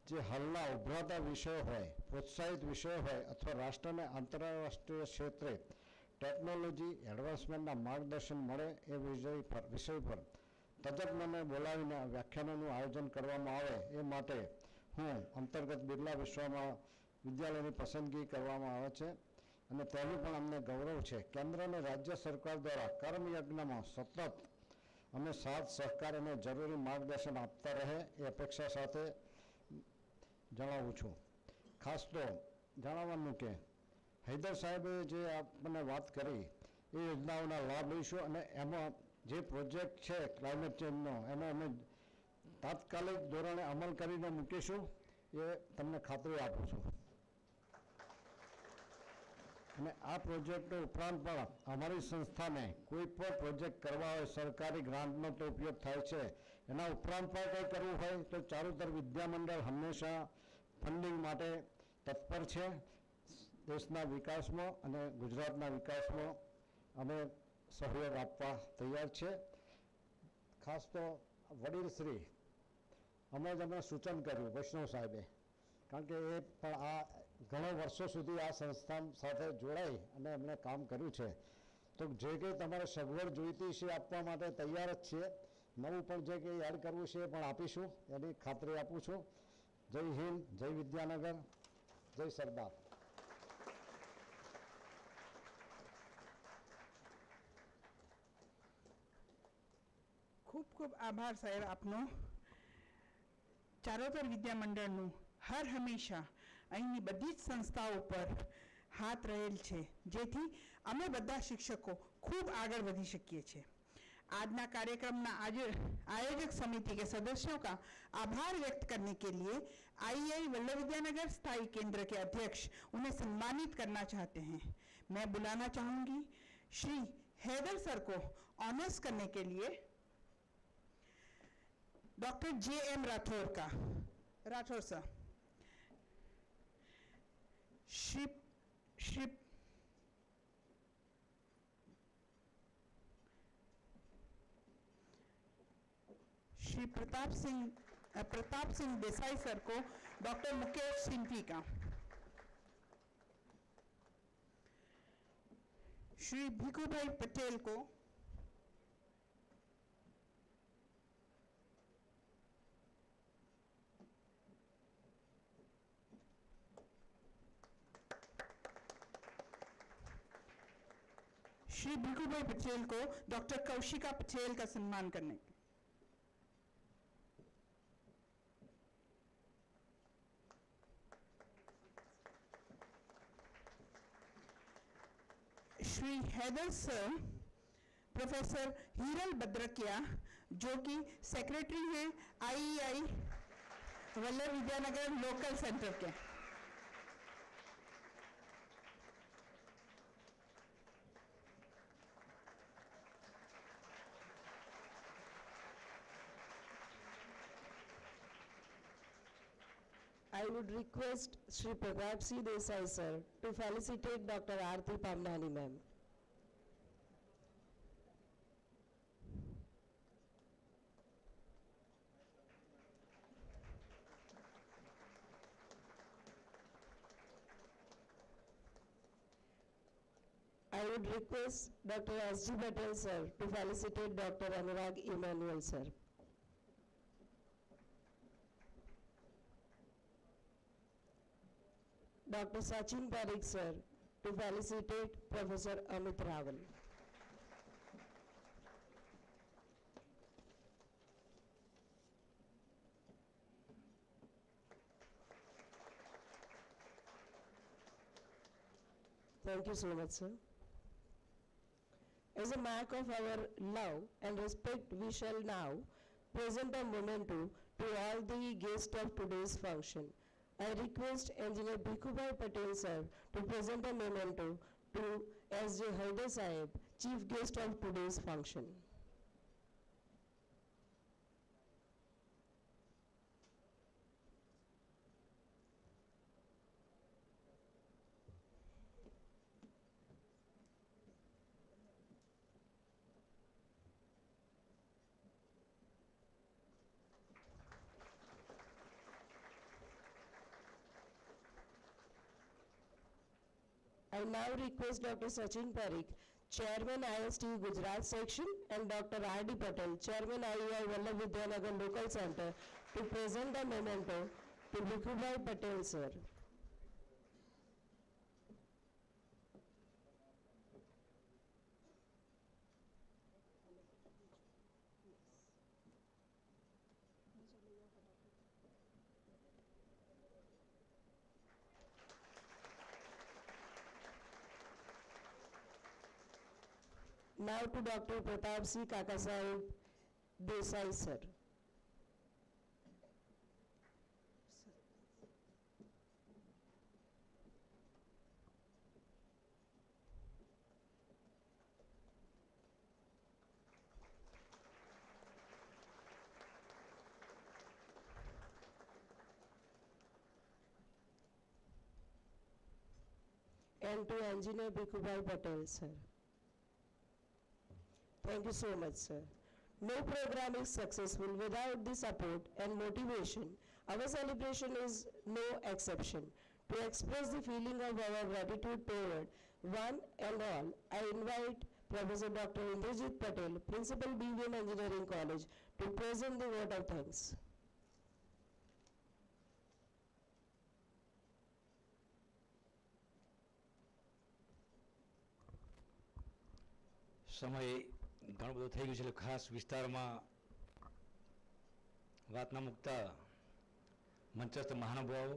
જે હાલના ઉભરાતા વિષયો હોય, પ્રોત્સાહિત વિષયો હોય અથવા રાષ્ટ્રને આંતરરાષ્ટ્રીય ક્ષેત્રે ટેકનોલોજી એડવાન્સમેન્ટના માર્ગદર્શન મળે એ વિષય પર તજજ્ઞોને બોલાવીને વ્યાખ્યાનોનું આયોજન કરવામાં આવે એ માટે હું અંતર્ગત બિરલા વિશ્વવિદ્યાલયની પસંદગી કરવામાં આવે છે અને તેનું પણ અમને ગૌરવ છે. કેન્દ્ર અને રાજ્ય સરકાર દ્વારા કર્મયજ્ઞમાં સતત અમે સાથ સહકાર અને જરૂરી માર્ગદર્શન આપતા રહે એ અપેક્ષા સાથે જણાવું છું. ખાસ તો જણાવવાનું કે હૈદર સાહેબે જે આપણને વાત કરી એ યોજનાઓના લાભ લઈશું અને એમાં જે પ્રોજેક્ટ છે ક્લાઇમેટ ચેન્જનો એનો અમે તાત્કાલિક ધોરણે અમલ કરીને મૂકીશું એ તમને ખાતરી આપું છું. અને આ પ્રોજેક્ટો ઉપરાંત પણ અમારી સંસ્થાને કોઈ પણ પ્રોજેક્ટ કરવા હોય સરકારી ગ્રાન્ટનો તો ઉપયોગ થાય છે, એના ઉપરાંત પણ કંઈ કરવું હોય તો ચારુતર વિદ્યામંડળ હંમેશા ફંડિંગ માટે તત્પર છે. દેશના વિકાસમાં અને ગુજરાતના વિકાસમાં અમે સહયોગ આપવા તૈયાર છે. ખાસ તો વડીલશ્રી અમે જ અમે સૂચન કર્યું વૈષ્ણવ સાહેબે, કારણ કે એ પણ આ ઘણા વર્ષો સુધી આ સંસ્થા સાથે જોડાઈ અને એમણે કામ કર્યું છે. તો જે કંઈ તમારે સગવડ જોઈતી છે આપવા માટે તૈયાર જ છીએ. નવું પણ જે કંઈ એડ કરવું છે એ પણ આપીશું, એની ખાતરી આપું છું. જય હિન્દ, જય વિદ્યાનગર, જય સરદાર.
ખૂબ ખૂબ આભાર સાહેબ આપનો. ચારોતર વિદ્યામંડળનું હર હંમેશા અહીંની બધી જ સંસ્થાઓ પર હાથ રહેલ છે, જેથી અમે બધા શિક્ષકો ખૂબ આગળ वधी શકીએ છીએ. आज ना कार्यक्रम ना आयोजक समिति के सदस्यों का आभार व्यक्त करने के लिए आईआई वल्लभ विद्यानगर स्थायी केंद्र के अध्यक्ष उन्हें सम्मानित करना चाहते हैं. मैं बुलाना चाहूंगी श्री हैदर सर को ऑनर्स करने के लिए doctor J.M.. Rathore sir, Shri Pratap Singh Desai sir को डॉक्टर मुकेश सिंघवी का, श्री भिखुभाई पटेल को डॉक्टर कौशिका पटेल का सम्मान करने, श्री हैदर सर प्रोफेसर हीरल भद्रकिया जो कि सेक्रेटरी हैं II Vallabh Vidyanagar local centre के,
I would request Shri Pratap Desai sir to felicitate Dr. Aarti Pamnani ma'am. I would request Dr. S.G. Patel sir to felicitate Dr. Anurag Emmanuel sir. Dr. Sachin Parikh sir to felicitate Professor Amit Raval. Thank you so much, sir. As a mark of our love and respect, we shall now present a memento to all the guests of today's function. I request Engineer Bhikhubai Patel sir to present a memento to S.J. Haider Sahib, Chief Guest of today's function. I now request Dr. Sachin Parikh, Chairman ISTE Gujarat Section, and Dr. R.D. Patel, Chairman IEI Vallabh Vidyanagar Local Center, to present the memento to Bhikhubai Patel sir. Now to Dr. Pratap Desai, sir. And to Engineer Bhikkhubai Patel, sir. Thank you so much, sir. No program is successful without the support and motivation. Our celebration is no exception. To express the feeling of our gratitude toward one and all, I invite Professor Dr. Internship Patel, Principal BVM Engineering College, to present the vote of thanks.
સમય ઘણો બધો થઈ ગયો છે એટલે ખાસ વિસ્તારમાં વાત ન મૂકતા મંચસ્થ મહાનુભાવો,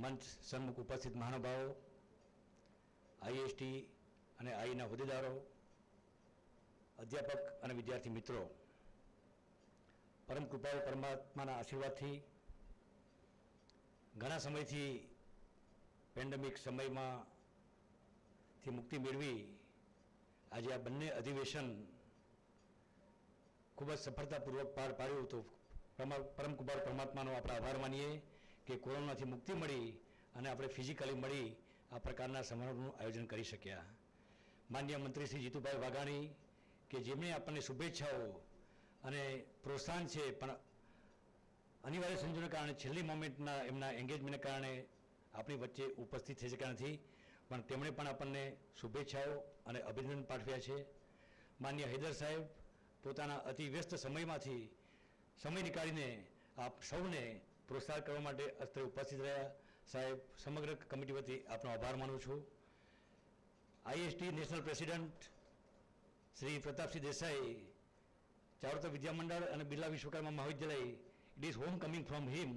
મંચ સન્મુખ ઉપસ્થિત મહાનુભાવો, આઈએસટી અને આઈના હોદ્દેદારો, અધ્યાપક અને વિદ્યાર્થી મિત્રો, પરમ કૃપાળુ પરમાત્માના આશીર્વાદથી ઘણા સમયથી પેન્ડેમિક સમયમાંથી મુક્તિ મેળવી આજે આ બંને અધિવેશન ખૂબ જ સફળતાપૂર્વક પાર પાડ્યું. તો પરમ કૃપાળુ પરમાત્માનો આપણે આભાર માનીએ કે કોરોનાથી મુક્તિ મળી અને આપણે ફિઝિકલી મળી આ પ્રકારના સમારોહનું આયોજન કરી શક્યા. માન્ય મંત્રી શ્રી જીતુભાઈ વાઘાણી કે જેમણે આપણને શુભેચ્છાઓ અને પ્રોત્સાહન છે, પણ અનિવાર્ય સંજોગોને કારણે છેલ્લી મોમેન્ટના એમના એન્ગેજમેન્ટને કારણે આપણી વચ્ચે ઉપસ્થિત થઈ શક્યા નથી, પણ તેમણે પણ આપણને શુભેચ્છાઓ અને અભિનંદન પાઠવ્યા છે. માન્ય હૈદર સાહેબ પોતાના અતિ વ્યસ્ત સમયમાંથી સમય નીકાળીને આપ સૌને પ્રોત્સાહન કરવા માટે અત્રે ઉપસ્થિત રહ્યા. સાહેબ, સમગ્ર કમિટી વતી આપનો આભાર માનું છું. IST national president Shri Pratapsinh Desai, Charutar Vidyamandal અને Birla Vishwakarma Mahavidyalaya, it is home coming from him.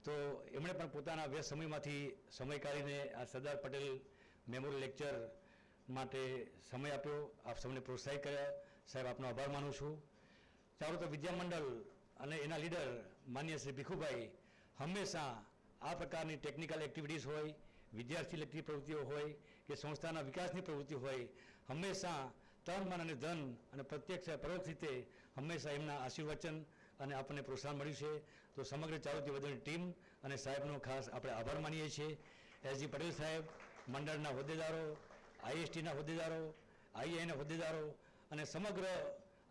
તો એમણે પણ પોતાના વ્યસ્ત સમયમાંથી સમય કાઢીને આ સરદાર પટેલ મેમોરિયલ લેક્ચર માટે સમય આપ્યો, આપ સૌને પ્રોત્સાહિત કર્યા. સાહેબ, આપનો આભાર માનું છું. ચારુતર વિદ્યામંડળ અને એના લીડર માન્ય શ્રી ભીખુભાઈ હંમેશા આ પ્રકારની ટેકનિકલ એક્ટિવિટીઝ હોય, વિદ્યાર્થી લગતી પ્રવૃત્તિઓ હોય કે સંસ્થાના વિકાસની પ્રવૃત્તિ હોય, હંમેશા તન મન અને ધન અને પ્રત્યક્ષ પરોક્ષ રીતે હંમેશા એમના આશીર્વચન અને આપણને પ્રોત્સાહન મળ્યું છે. તો સમગ્ર ચારુતર વિદ્યામંડળની ટીમ અને સાહેબનો ખાસ આપણે આભાર માનીએ છીએ. એસજી પટેલ સાહેબ, મંડળના હોદ્દેદારો, આઈએસટીના હોદ્દેદારો, આઈઆઈના હોદ્દેદારો અને સમગ્ર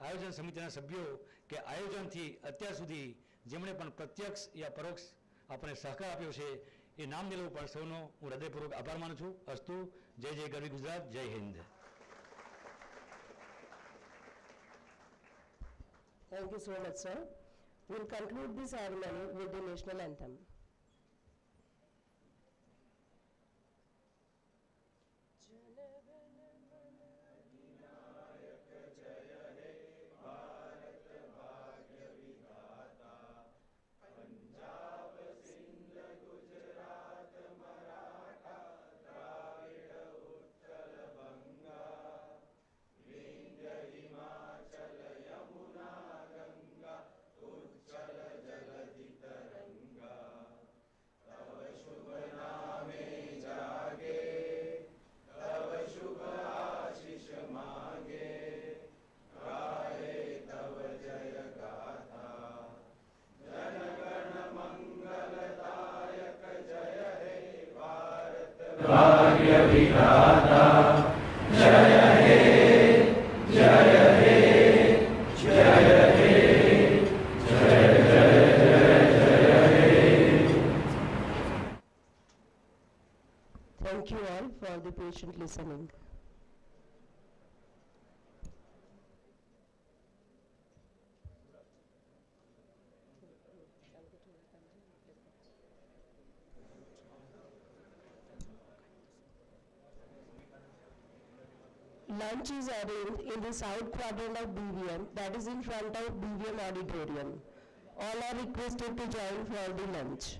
આયોજન સમિતિના સભ્યો કે આયોજનથી અત્યાર સુધી જેમણે પણ પ્રત્યક્ષ યા પરોક્ષ આપણને સહકાર આપ્યો છે, એ નામ લેવું પણ સૌનો હું હૃદયપૂર્વક આભાર માનું છું. અસ્તુ. જય જય ગરવી ગુજરાત. જય Hind.
Thank you so much, sir. We'll conclude the ceremony with the national anthem. Thank you all for the patient listening. Lunch is arranged in the south quadrant of BVM, that is in front of BVM auditorium. All are requested to join for the lunch.